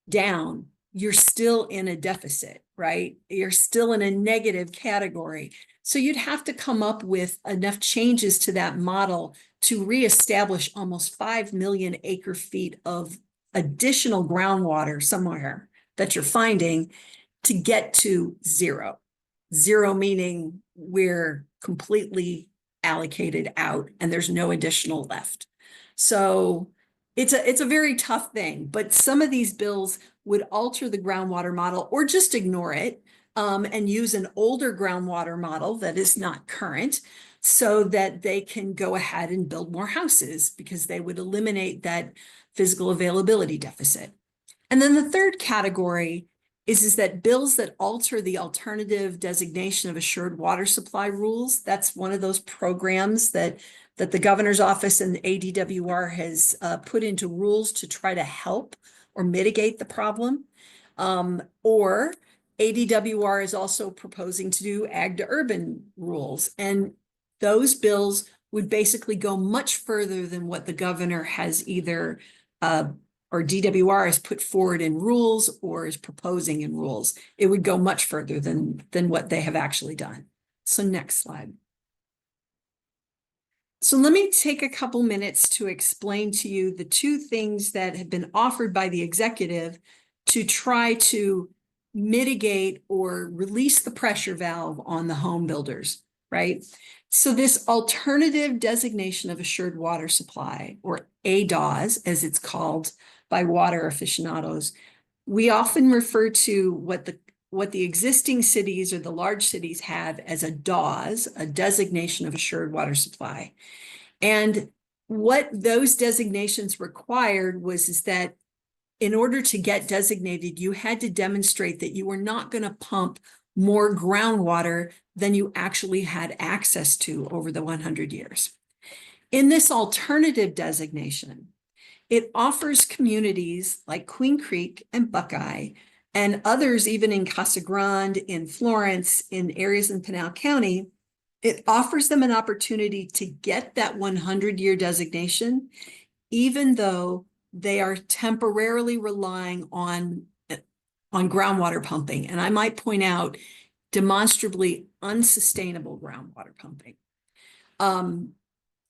[SPEAKER 5] down, you're still in a deficit, right? You're still in a negative category. So you'd have to come up with enough changes to that model to reestablish almost 5 million acre feet of additional groundwater somewhere that you're finding to get to zero. Zero meaning we're completely allocated out and there's no additional left. So it's a very tough thing, but some of these bills would alter the groundwater model or just ignore it and use an older groundwater model that is not current so that they can go ahead and build more houses because they would eliminate that physical availability deficit. And then the third category is that bills that alter the alternative designation of assured water supply rules. That's one of those programs that the governor's office and the ADWR has put into rules to try to help or mitigate the problem. Or ADWR is also proposing to do ag to urban rules. And those bills would basically go much further than what the governor has either or DWR has put forward in rules or is proposing in rules. It would go much further than what they have actually done. So next slide. So let me take a couple minutes to explain to you the two things that have been offered by the executive to try to mitigate or release the pressure valve on the home builders, right? So this alternative designation of assured water supply, or ADAS, as it's called by water aficionados, we often refer to what the existing cities or the large cities have as a DAWS, a designation of assured water supply. And what those designations required is that in order to get designated, you had to demonstrate that you were not going to pump more groundwater than you actually had access to over the 100 years. In this alternative designation, it offers communities like Queen Creek and Buckeye and others even in Casa Grande, in Florence, in areas in Pinal County, it offers them an opportunity to get that 100-year designation, even though they are temporarily relying on groundwater pumping. And I might point out demonstrably unsustainable groundwater pumping.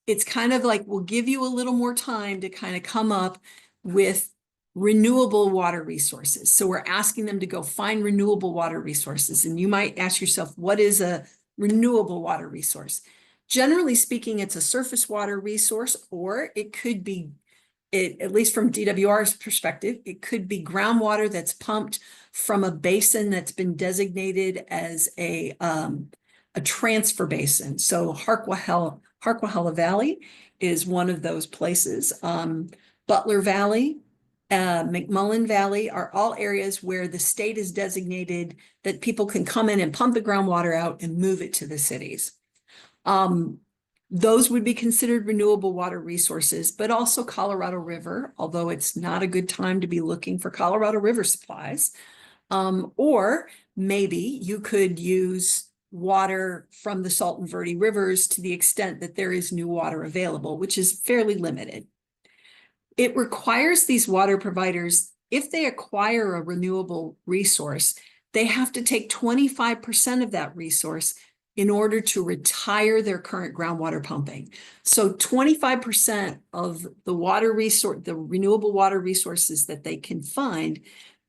[SPEAKER 5] It's kind of like, we'll give you a little more time to kind of come up with renewable water resources. So we're asking them to go find renewable water resources. And you might ask yourself, what is a renewable water resource? Generally speaking, it's a surface water resource, or it could be, at least from DWR's perspective, it could be groundwater that's pumped from a basin that's been designated as a transfer basin. So Harquahalla Valley is one of those places. Butler Valley, McMullen Valley are all areas where the state has designated that people can come in and pump the groundwater out and move it to the cities. Those would be considered renewable water resources, but also Colorado River, although it's not a good time to be looking for Colorado River supplies. Or maybe you could use water from the Salton Verde rivers to the extent that there is new water available, which is fairly limited. It requires these water providers, if they acquire a renewable resource, they have to take 25% of that resource in order to retire their current groundwater pumping. So 25% of the water resource, the renewable water resources that they can find,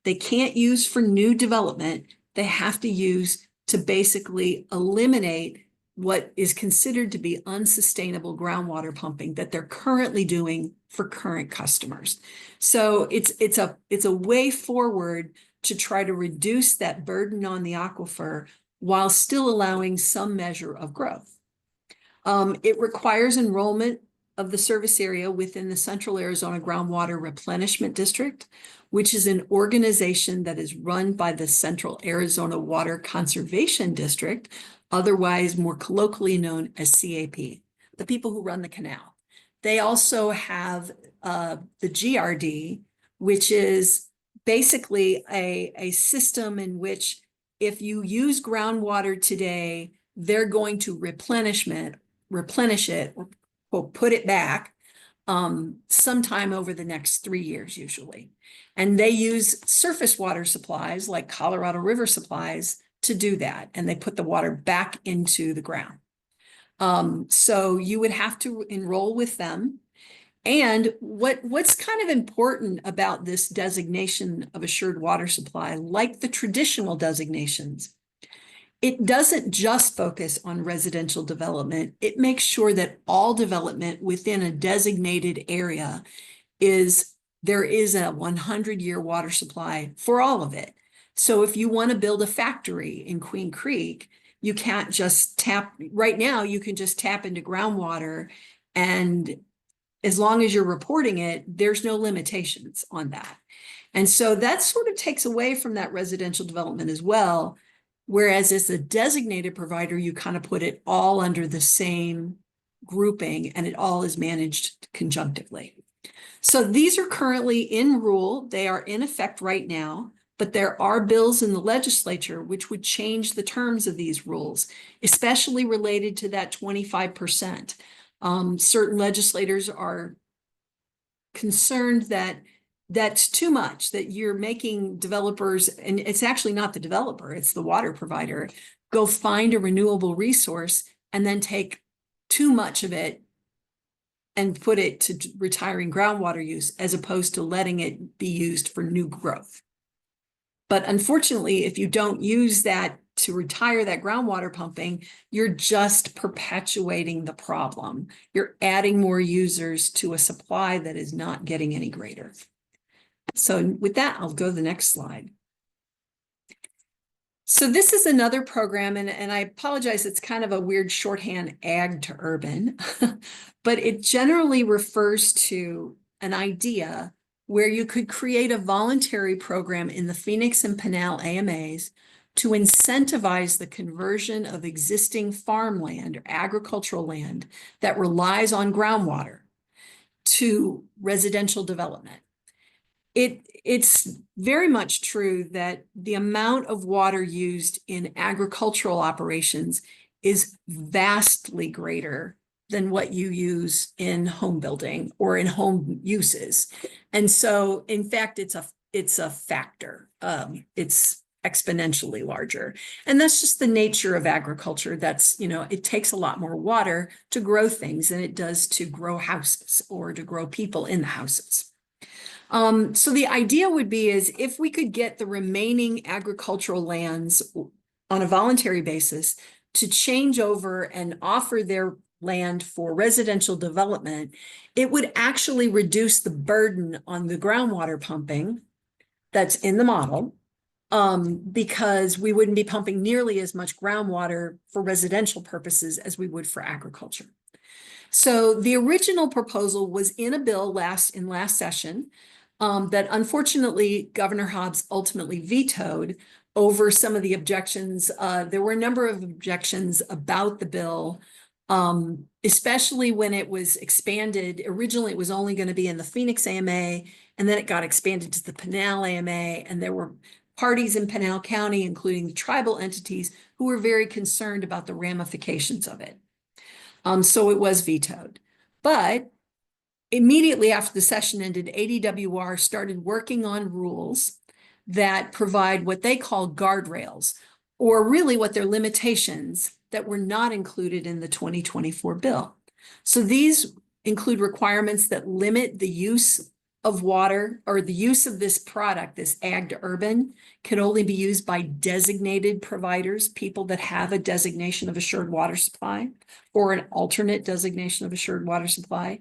[SPEAKER 5] they can't use for new development. They have to use to basically eliminate what is considered to be unsustainable groundwater pumping that they're currently doing for current customers. So it's a way forward to try to reduce that burden on the aquifer while still allowing some measure of growth. It requires enrollment of the service area within the Central Arizona Groundwater Replenishment District, which is an organization that is run by the Central Arizona Water Conservation District, otherwise more colloquially known as CAP, the people who run the canal. They also have the GRD, which is basically a system in which if you use groundwater today, they're going to replenish it, or put it back sometime over the next 3 years usually. And they use surface water supplies like Colorado River supplies to do that. And they put the water back into the ground. So you would have to enroll with them. And what's kind of important about this designation of assured water supply, like the traditional designations, it doesn't just focus on residential development. It makes sure that all development within a designated area there is a 100-year water supply for all of it. So if you want to build a factory in Queen Creek, you can't just right now you can just tap into groundwater, and as long as you're reporting it, there's no limitations on that. And so that sort of takes away from that residential development as well. Whereas as a designated provider, you kind of put it all under the same grouping and it all is managed conjunctively. So these are currently in rule. They are in effect right now, but there are bills in the legislature which would change the terms of these rules, especially related to that 25%. Certain legislators are concerned that that's too much, that you're making developers, and it's actually not the developer, it's the water provider, go find a renewable resource and then take too much of it and put it to retiring groundwater use as opposed to letting it be used for new growth. But unfortunately, if you don't use that to retire that groundwater pumping, you're just perpetuating the problem. You're adding more users to a supply that is not getting any greater. So with that, I'll go to the next slide. So this is another program, and I apologize, it's kind of a weird shorthand, ag to urban, but it generally refers to an idea where you could create a voluntary program in the Phoenix and Pinal AMAs to incentivize the conversion of existing farmland or agricultural land that relies on groundwater to residential development. It's very much true that the amount of water used in agricultural operations is vastly greater than what you use in home building or in home uses. And so, in fact, it's a factor. It's exponentially larger. And that's just the nature of agriculture. That's, it takes a lot more water to grow things than it does to grow houses or to grow people in the houses. So the idea would be is if we could get the remaining agricultural lands on a voluntary basis to change over and offer land for residential development, it would actually reduce the burden on the groundwater pumping that's in the model, because we wouldn't be pumping nearly as much groundwater for residential purposes as we would for agriculture. So the original proposal was in a bill last session, that unfortunately Governor Hobbs ultimately vetoed over some of the objections. There were a number of objections about the bill, especially when it was expanded. Originally, it was only going to be in the Phoenix AMA, and then it got expanded to the Pinal AMA, and there were parties in Pinal County, including the tribal entities, who were very concerned about the ramifications of it. So it was vetoed. But immediately after the session ended, ADWR started working on rules that provide what they call guardrails, or really what their limitations that were not included in the 2024 bill. So these include requirements that limit the use of water, or the use of this product, this ag to urban, can only be used by designated providers, people that have a designation of assured water supply or an alternate designation of assured water supply.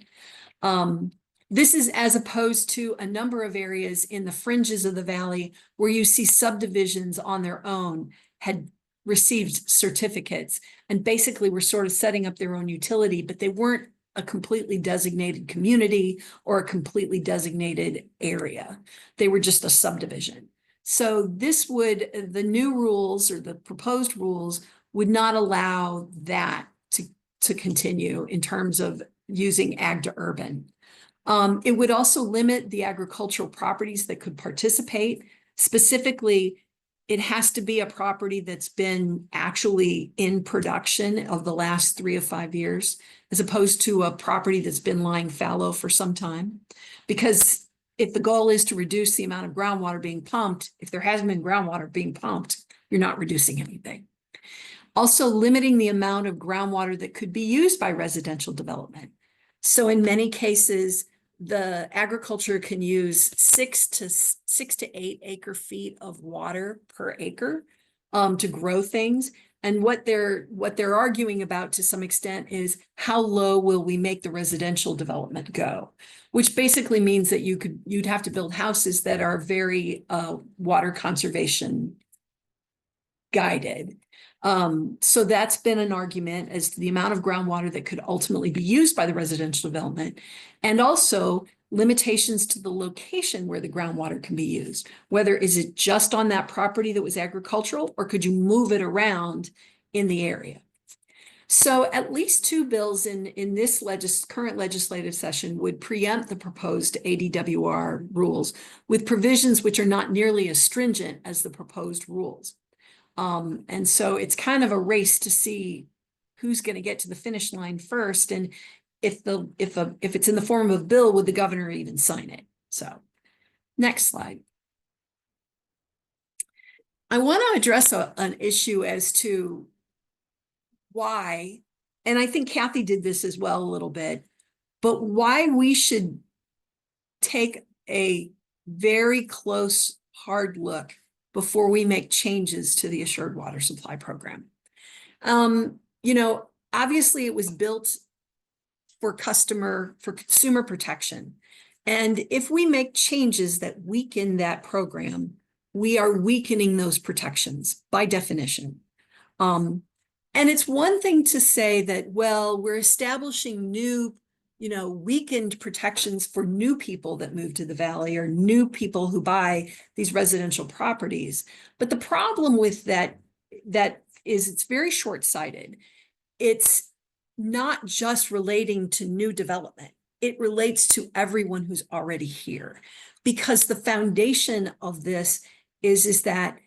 [SPEAKER 5] This is as opposed to a number of areas in the fringes of the valley where you see subdivisions on their own had received certificates and basically were sort of setting up their own utility, but they weren't a completely designated community or a completely designated area. They were just a subdivision. So this would, the new rules or the proposed rules would not allow that to continue in terms of using ag to urban. It would also limit the agricultural properties that could participate. Specifically, it has to be a property that's been actually in production of the last 3 or 5 years, as opposed to a property that's been lying fallow for some time. Because if the goal is to reduce the amount of groundwater being pumped, if there hasn't been groundwater being pumped, you're not reducing anything. Also limiting the amount of groundwater that could be used by residential development. So in many cases, the agriculture can use 6 to 8 acre feet of water per acre to grow things. And what they're arguing about to some extent is how low will we make the residential development go, which basically means that you'd have to build houses that are very water conservation guided. So that's been an argument as to the amount of groundwater that could ultimately be used by the residential development, and also limitations to the location where the groundwater can be used. Whether is it just on that property that was agricultural, or could you move it around in the area? So at least 2 bills in this current legislative session would preempt the proposed ADWR rules with provisions which are not nearly as stringent as the proposed rules. And so it's kind of a race to see who's going to get to the finish line first, and if it's in the form of a bill, would the governor even sign it? So, next slide. I want to address an issue as to why, and I think Kathy did this as well a little bit, but why we should take a very close, hard look before we make changes to the assured water supply program. You know, obviously it was built for consumer protection. And if we make changes that weaken that program, we are weakening those protections by definition. And it's one thing to say that, well, we're establishing new, weakened protections for new people that move to the valley or new people who buy these residential properties. But the problem with that is it's very short-sighted. It's not just relating to new development. It relates to everyone who's already here, because the foundation of this is that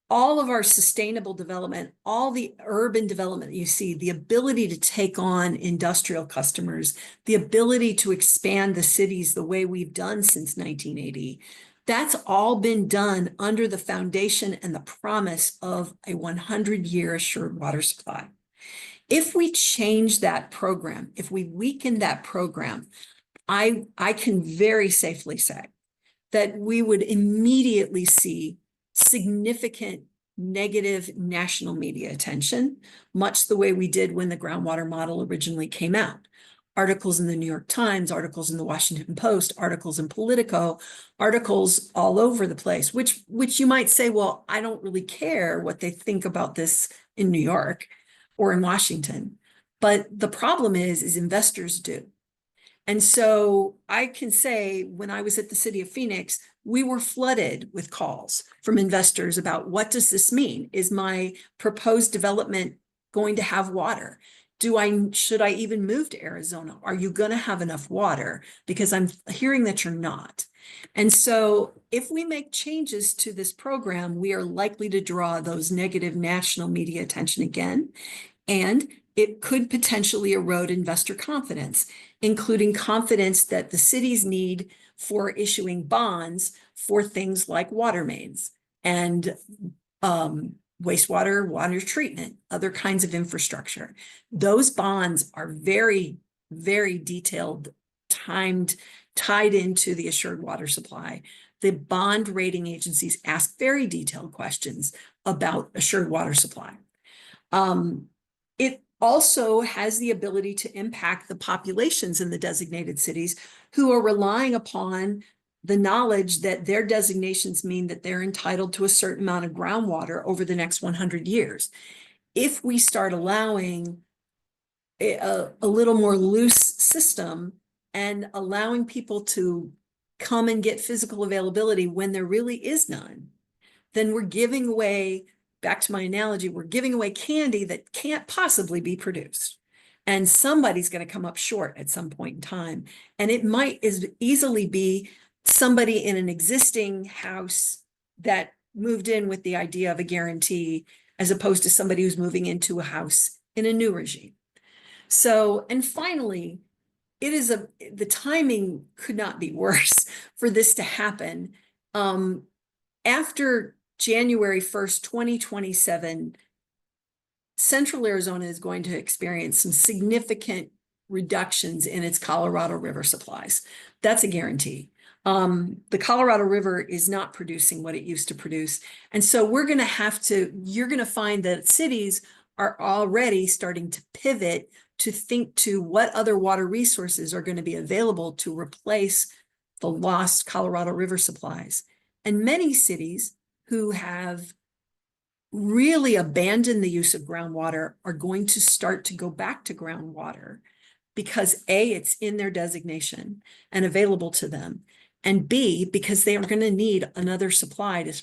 [SPEAKER 5] all of our sustainable development, all the urban development that you see, the ability to take on industrial customers, the ability to expand the cities the way we've done since 1980, that's all been done under the foundation and the promise of a 100-year assured water supply. If we change that program, if we weaken that program, I can very safely say that we would immediately see significant negative national media attention, much the way we did when the groundwater model originally came out. Articles in the New York Times, articles in the Washington Post, articles in Politico, articles all over the place, which you might say, well, I don't really care what they think about this in New York or in Washington. But the problem is investors do. And so I can say when I was at the city of Phoenix, we were flooded with calls from investors about what does this mean? Is my proposed development going to have water? Should I even move to Arizona? Are you going to have enough water? Because I'm hearing that you're not. And so if we make changes to this program, we are likely to draw those negative national media attention again. And it could potentially erode investor confidence, including confidence that the cities need for issuing bonds for things like water mains and wastewater, water treatment, other kinds of infrastructure. Those bonds are very, very detailed, tied into the assured water supply. The bond rating agencies ask very detailed questions about assured water supply. It also has the ability to impact the populations in the designated cities who are relying upon the knowledge that their designations mean that they're entitled to a certain amount of groundwater over the next 100 years. If we start allowing a little more loose system and allowing people to come and get physical availability when there really is none, then we're giving away, back to my analogy, we're giving away candy that can't possibly be produced. And somebody's going to come up short at some point in time. And it might as easily be somebody in an existing house that moved in with the idea of a guarantee, as opposed to somebody who's moving into a house in a new regime. So, and finally, the timing could not be worse for this to happen. After January 1st, 2027, Central Arizona is going to experience some significant reductions in its Colorado River supplies. That's a guarantee. The Colorado River is not producing what it used to produce. And so you're going to find that cities are already starting to pivot to think to what other water resources are going to be available to replace the lost Colorado River supplies. And many cities who have really abandoned the use of groundwater are going to start to go back to groundwater because A, it's in their designation and available to them, and B, because they are going to need another supply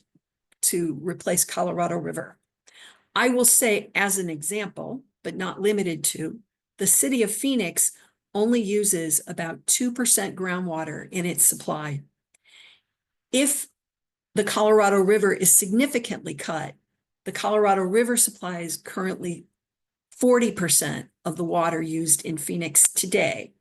[SPEAKER 5] to replace Colorado River. I will say as an example, but not limited to, the city of Phoenix only uses about 2% groundwater in its supply. If the Colorado River is significantly cut, the Colorado River supply is currently 40% of the water used in Phoenix today.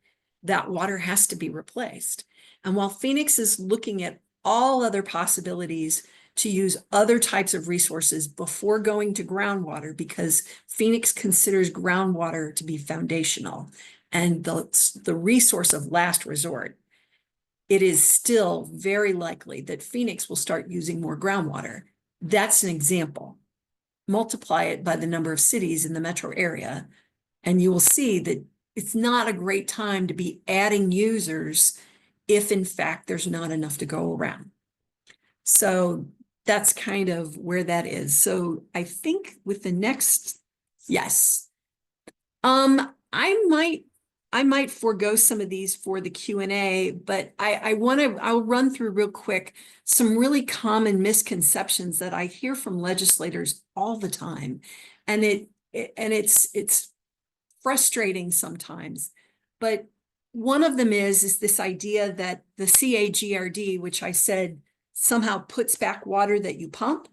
[SPEAKER 5] That water has to be replaced. And while Phoenix is looking at all other possibilities to use other types of resources before going to groundwater, because Phoenix considers groundwater to be foundational and the resource of last resort, it is still very likely that Phoenix will start using more groundwater. That's an example. Multiply it by the number of cities in the metro area, and you will see that it's not a great time to be adding users if in fact there's not enough to go around. So that's kind of where that is. So I think with the next, yes. I might forego some of these for the Q&A, but I'll run through real quick some really common misconceptions that I hear from legislators all the time. And it's frustrating sometimes, but one of them is this idea that the CAGRD, which I said somehow puts back water that you pump,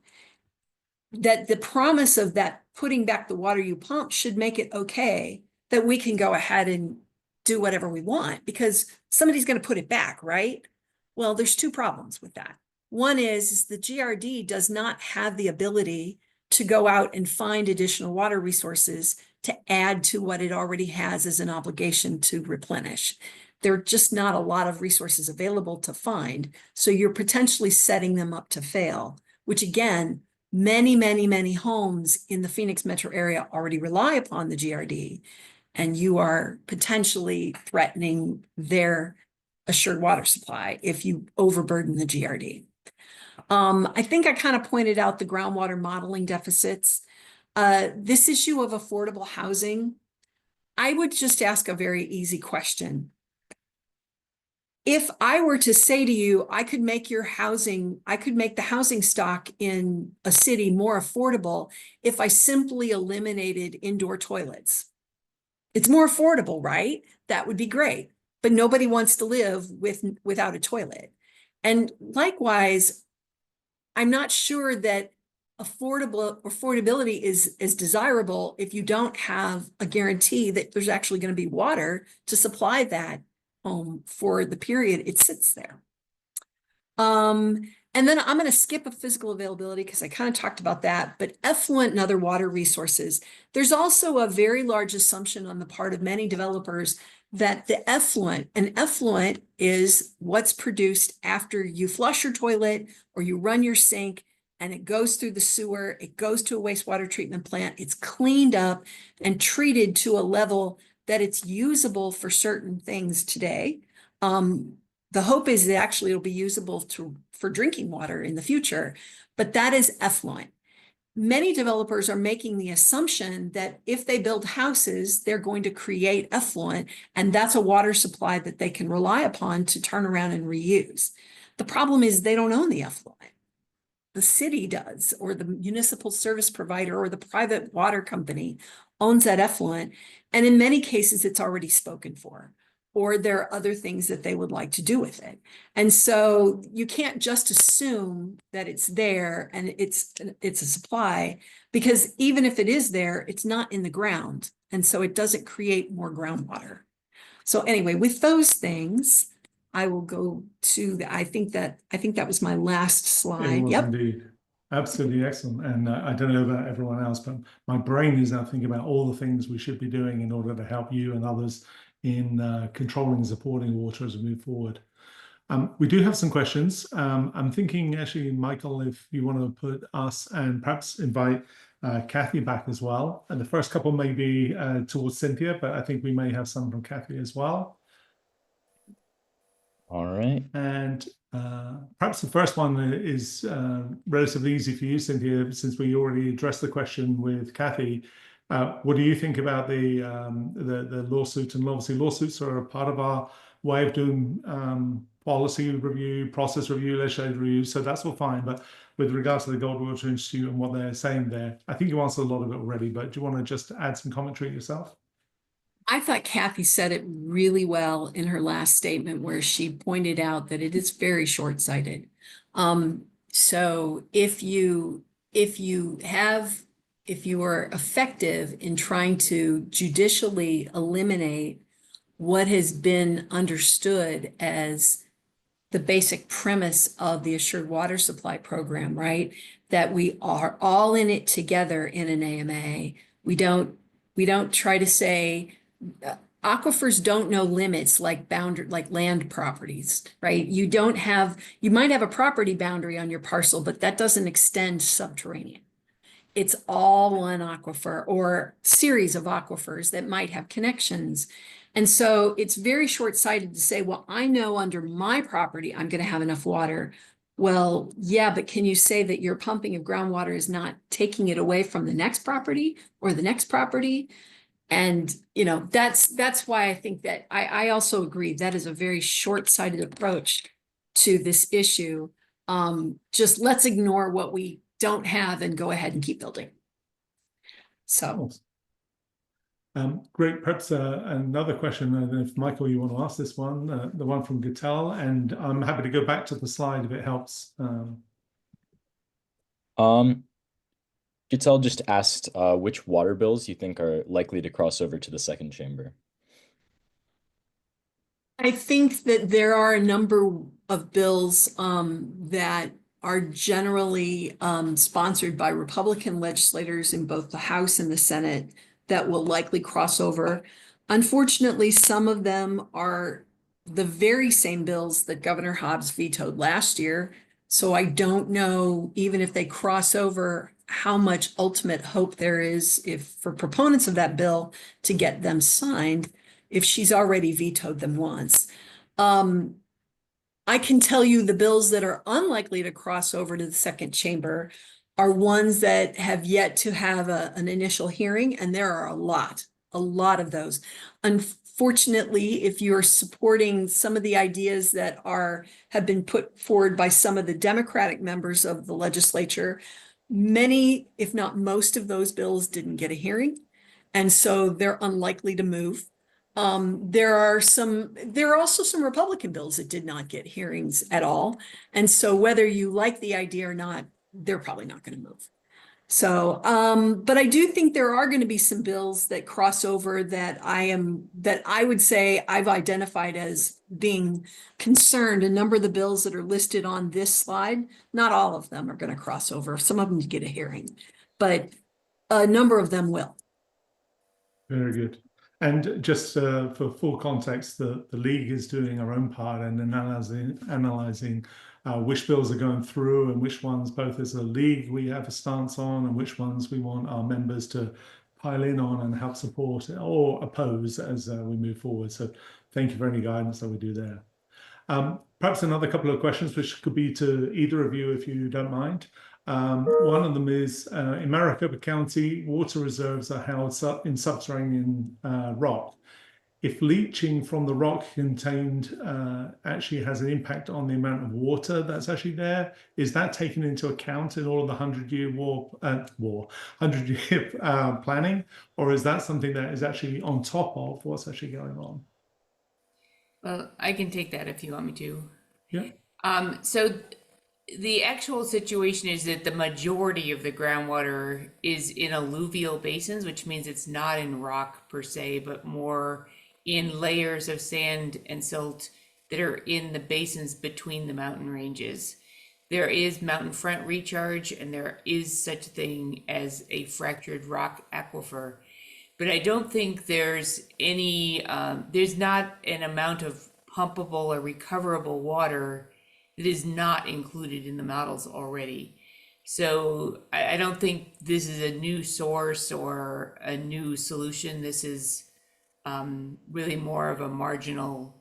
[SPEAKER 5] that the promise of that putting back the water you pump should make it okay that we can go ahead and do whatever we want because somebody's going to put it back, right? Well, there's two problems with that. One is the GRD does not have the ability to go out and find additional water resources to add to what it already has as an obligation to replenish. There are just not a lot of resources available to find. So you're potentially setting them up to fail, which again many, many, many homes in the Phoenix metro area already rely upon the GRD, and you are potentially threatening their assured water supply if you overburden the GRD. I think I kind of pointed out the groundwater modeling deficits. This issue of affordable housing, I would just ask a very easy question. If I were to say to you, I could make the housing stock in a city more affordable if I simply eliminated indoor toilets. It's more affordable, right? That would be great. But nobody wants to live without a toilet. And likewise, I'm not sure that affordability is desirable if you don't have a guarantee that there's actually going to be water to supply that home for the period it sits there. And then I'm going to skip a physical availability because I kind of talked about that, but effluent and other water resources. There's also a very large assumption on the part of many developers that the effluent is what's produced after you flush your toilet or you run your sink, and it goes through the sewer, it goes to a wastewater treatment plant, it's cleaned up and treated to a level that it's usable for certain things today. The hope is that actually it'll be usable for drinking water in the future, but that is effluent. Many developers are making the assumption that if they build houses, they're going to create effluent, and that's a water supply that they can rely upon to turn around and reuse. The problem is they don't own the effluent. The city does, or the municipal service provider or the private water company owns that effluent. And in many cases, it's already spoken for, or there are other things that they would like to do with it. And so you can't just assume that it's there and it's a supply, because even if it is there, it's not in the ground. And so it doesn't create more groundwater. So anyway, with those things, I will go to I think that was my last slide.
[SPEAKER 3] It was
[SPEAKER 5] Yep.
[SPEAKER 3] indeed. Absolutely excellent. And I don't know about everyone else, but my brain is now thinking about all the things we should be doing in order to help you and others in controlling and supporting water as we move forward. We do have some questions. I'm thinking, actually, Michael, if you want to put us and perhaps invite Kathy back as well. And the first couple may be towards Cynthia, but I think we may have some from Kathy as well.
[SPEAKER 1] All right.
[SPEAKER 3] And perhaps the first one is relatively easy for you, Cynthia, since we already addressed the question with Kathy. What do you think about the lawsuit? And obviously, lawsuits are a part of our way of doing policy review, process review, legislative review. So that's all fine. But with regards to the Goldwater Institute and what they're saying there, I think you answered a lot of it already. But do you want to just add some commentary yourself?
[SPEAKER 5] I thought Kathy said it really well in her last statement, where she pointed out that it is very short-sighted. So if you are effective in trying to judicially eliminate what has been understood as the basic premise of the Assured Water Supply Program, right? That we are all in it together in an AMA. We don't try to say, aquifers don't know limits like land properties, right? You might have a property boundary on your parcel, but that doesn't extend subterranean. It's all one aquifer or series of aquifers that might have connections. And so it's very short-sighted to say, well, I know under my property, I'm going to have enough water. Well, yeah, but can you say that your pumping of groundwater is not taking it away from the next property or the next property? And, that's why I think that I also agree that is a very short-sighted approach to this issue. Just let's ignore what we don't have and go ahead and keep building. So.
[SPEAKER 3] Great. Perhaps another question, if Michael, you want to ask this one, the one from Gittel, and I'm happy to go back to the slide if it helps.
[SPEAKER 1] Gittel just asked which water bills you think are likely to cross over to the second chamber.
[SPEAKER 5] I think that there are a number of bills that are generally sponsored by Republican legislators in both the House and the Senate that will likely cross over. Unfortunately, some of them are the very same bills that Governor Hobbs vetoed last year. So I don't know, even if they cross over, how much ultimate hope there is if for proponents of that bill to get them signed, if she's already vetoed them once. I can tell you the bills that are unlikely to cross over to the second chamber are ones that have yet to have an initial hearing, and there are a lot of those. Unfortunately, if you're supporting some of the ideas that have been put forward by some of the Democratic members of the legislature, many, if not most of those bills didn't get a hearing. And so they're unlikely to move. There are also some Republican bills that did not get hearings at all. And so whether you like the idea or not, they're probably not going to move. So, but I do think there are going to be some bills that cross over that I would say I've identified as being concerned. A number of the bills that are listed on this slide, not all of them are going to cross over. Some of them get a hearing, but a number of them will.
[SPEAKER 3] Very good. And just for full context, the League is doing our own part and analyzing which bills are going through and which ones, both as a League, we have a stance on, and which ones we want our members to pile in on and help support or oppose as we move forward. So thank you for any guidance that we do there. Perhaps another couple of questions, which could be to either of you, if you don't mind. One of them is, in Maricopa County, water reserves are held in subterranean rock. If leaching from the rock contained actually has an impact on the amount of water that's actually there, is that taken into account in all of the 100-year 100-year planning, or is that something that is actually on top of what's actually going on?
[SPEAKER 4] Well, I can take that if you want me to.
[SPEAKER 3] Yeah.
[SPEAKER 4] So the actual situation is that the majority of the groundwater is in alluvial basins, which means it's not in rock per se, but more in layers of sand and silt that are in the basins between the mountain ranges. There is mountain front recharge, and there is such a thing as a fractured rock aquifer. But I don't think there's any, there's not an amount of pumpable or recoverable water that is not included in the models already. So I don't think this is a new source or a new solution. This is really more of a marginal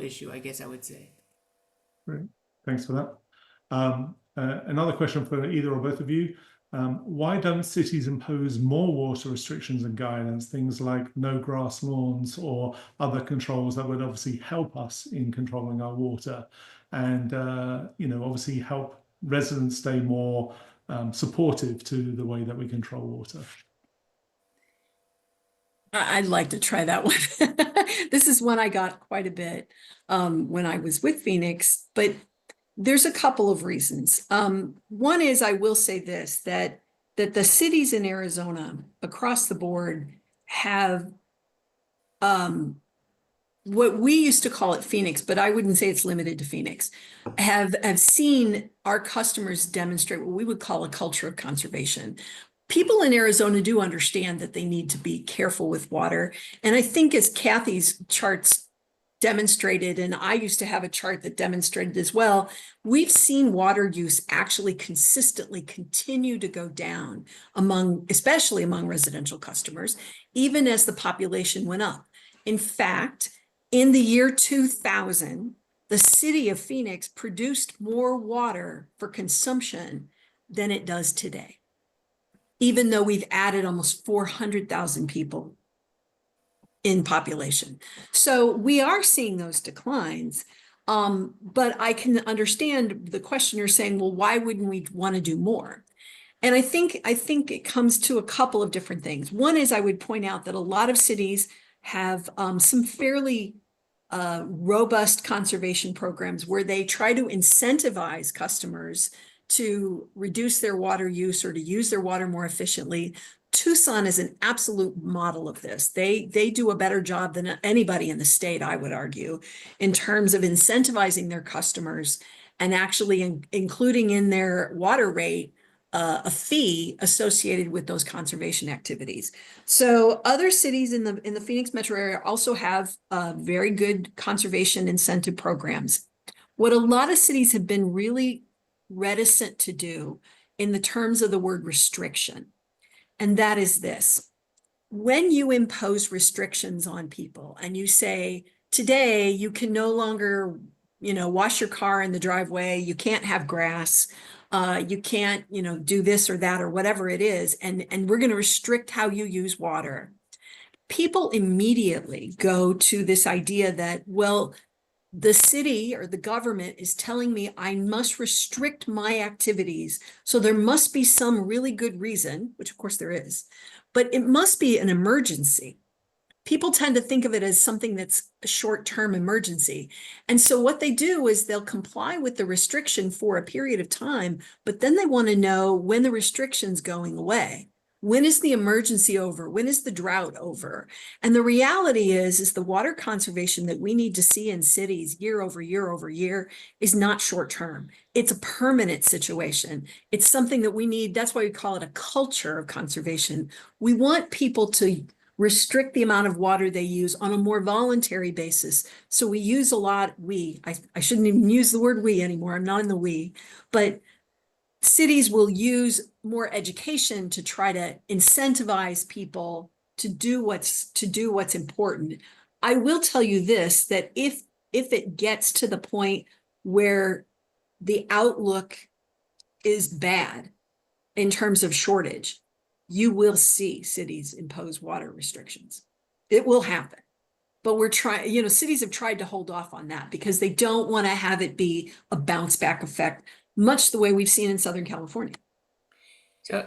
[SPEAKER 4] issue, I guess I would say.
[SPEAKER 3] Great, thanks for that. Another question for either or both of you. Why don't cities impose more water restrictions and guidance, things like no grass lawns or other controls that would obviously help us in controlling our water and, obviously help residents stay more supportive to the way that we control water?
[SPEAKER 5] I'd like to try that one. This is one I got quite a bit when I was with Phoenix, but there's a couple of reasons. One is, I will say this, that the cities in Arizona across the board have what we used to call it Phoenix, but I wouldn't say it's limited to Phoenix, have seen our customers demonstrate what we would call a culture of conservation. People in Arizona do understand that they need to be careful with water. And I think, as Kathy's charts demonstrated, and I used to have a chart that demonstrated as well, we've seen water use actually consistently continue to go down especially among residential customers, even as the population went up. In fact, in the year 2000, the city of Phoenix produced more water for consumption than it does today, even though we've added almost 400,000 people in population. So we are seeing those declines, but I can understand the questioner saying, well, why wouldn't we want to do more? And I think it comes to a couple of different things. One is, I would point out that a lot of cities have some fairly robust conservation programs where they try to incentivize customers to reduce their water use or to use their water more efficiently. Tucson is an absolute model of this. They do a better job than anybody in the state, I would argue, in terms of incentivizing their customers and actually including in their water rate a fee associated with those conservation activities. So other cities in the Phoenix metro area also have very good conservation incentive programs. What a lot of cities have been really reticent to do in the terms of the word restriction, and that is this. When you impose restrictions on people and you say, today you can no longer, wash your car in the driveway, you can't have grass, you can't, do this or that or whatever it is, and we're going to restrict how you use water. People immediately go to this idea that, well, the city or the government is telling me I must restrict my activities. So there must be some really good reason, which of course there is, but it must be an emergency. People tend to think of it as something that's a short-term emergency. And so what they do is they'll comply with the restriction for a period of time, but then they want to know when the restriction's going away. When is the emergency over? When is the drought over? And the reality is the water conservation that we need to see in cities year over year over year is not short term. It's a permanent situation. It's something that we need. That's why we call it a culture of conservation. We want people to restrict the amount of water they use on a more voluntary basis. So we use a lot, I shouldn't even use the word we anymore. I'm not in the we, but cities will use more education to try to incentivize people to do what's important. I will tell you this, that if it gets to the point where the outlook is bad in terms of shortage, you will see cities impose water restrictions. It will happen. But we're trying, cities have tried to hold off on that because they don't want to have it be a bounce back effect, much the way we've seen in Southern California.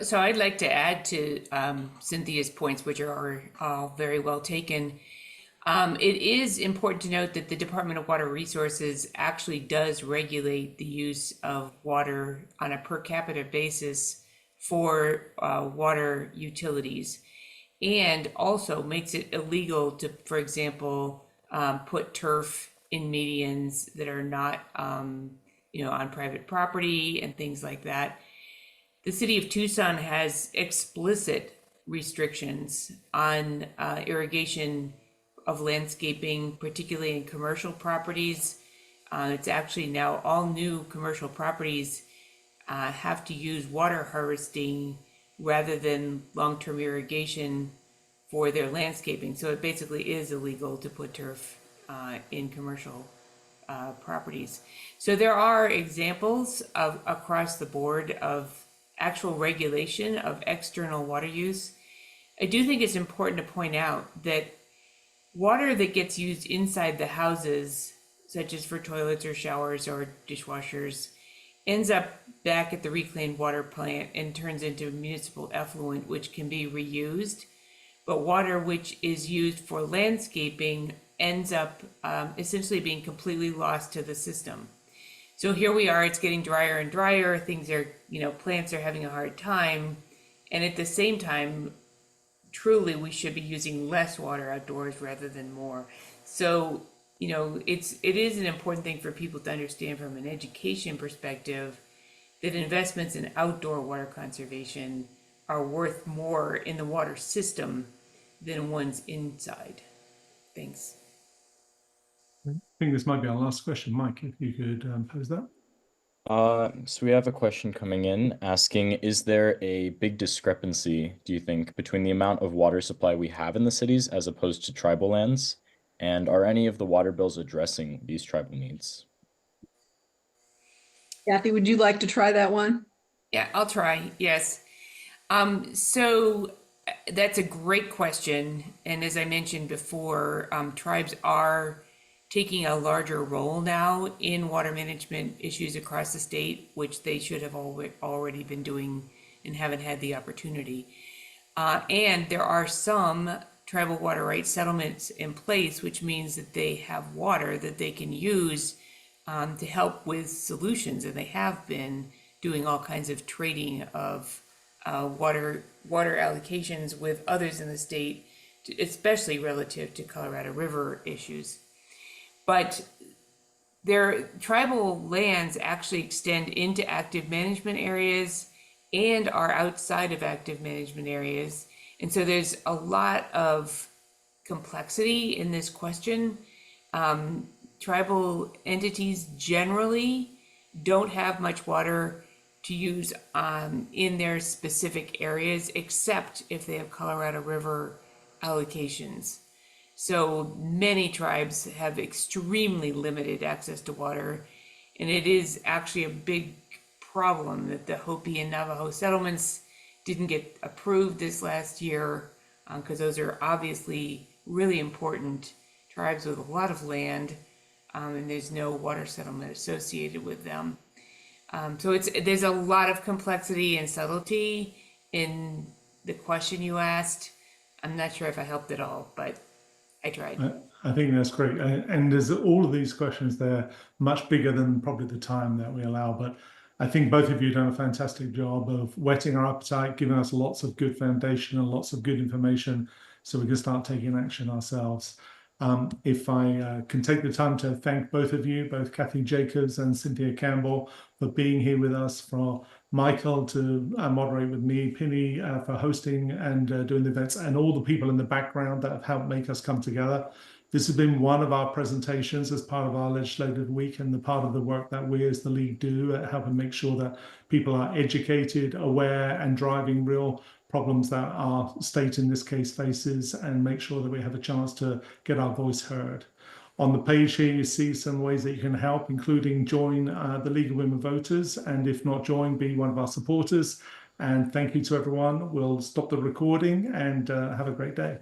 [SPEAKER 4] So I'd like to add to Cynthia's points, which are all very well taken. It is important to note that the Department of Water Resources actually does regulate the use of water on a per capita basis for water utilities, and also makes it illegal to, for example, put turf in medians that are not, on private property and things like that. The city of Tucson has explicit restrictions on irrigation of landscaping, particularly in commercial properties. It's actually now all new commercial properties have to use water harvesting rather than long-term irrigation for their landscaping. So it basically is illegal to put turf in commercial properties. So there are examples of across the board of actual regulation of external water use. I do think it's important to point out that water that gets used inside the houses, such as for toilets or showers or dishwashers, ends up back at the reclaimed water plant and turns into municipal effluent, which can be reused. But water which is used for landscaping ends up essentially being completely lost to the system. So here we are, it's getting drier and drier, things are, plants are having a hard time. And at the same time, truly we should be using less water outdoors rather than more. So, it is an important thing for people to understand from an education perspective that investments in outdoor water conservation are worth more in the water system than ones inside. Thanks.
[SPEAKER 3] I think this might be our last question. Mike, if you could pose that.
[SPEAKER 1] So we have a question coming in asking, is there a big discrepancy, do you think, between the amount of water supply we have in the cities as opposed to tribal lands? And are any of the water bills addressing these tribal needs?
[SPEAKER 5] Kathy, would you like to try that one?
[SPEAKER 4] Yeah, I'll try. Yes. So that's a great question. And as I mentioned before, tribes are taking a larger role now in water management issues across the state, which they should have already been doing and haven't had the opportunity. And there are some tribal water rights settlements in place, which means that they have water that they can use to help with solutions, and they have been doing all kinds of trading of water allocations with others in the state, especially relative to Colorado River issues. But their tribal lands actually extend into active management areas and are outside of active management areas. And so there's a lot of complexity in this question. tribal entities generally don't have much water to use in their specific areas, except if they have Colorado River allocations. So many tribes have extremely limited access to water, and it is actually a big problem that the Hopi and Navajo settlements didn't get approved this last year, because those are obviously really important tribes with a lot of land, and there's no water settlement associated with them. So there's a lot of complexity and subtlety in the question you asked. I'm not sure if I helped at all, but I tried.
[SPEAKER 3] I think that's great. And there's all of these questions there, much bigger than probably the time that we allow. But I think both of you have done a fantastic job of whetting our appetite, giving us lots of good foundation and lots of good information so we can start taking action ourselves. If I can take the time to thank both of you, both Kathy Jacobs and Cynthia Campbell, for being here with us, for Michael to moderate with me, Penny for hosting and doing the events, and all the people in the background that have helped make us come together. This has been one of our presentations as part of our legislative week and the part of the work that we as the League do at helping make sure that people are educated, aware, and driving real problems that our state in this case faces, and make sure that we have a chance to get our voice heard. On the page here, you see some ways that you can help, including join the League of Women Voters, and if not join, be one of our supporters. And thank you to everyone. We'll stop the recording and have a great day.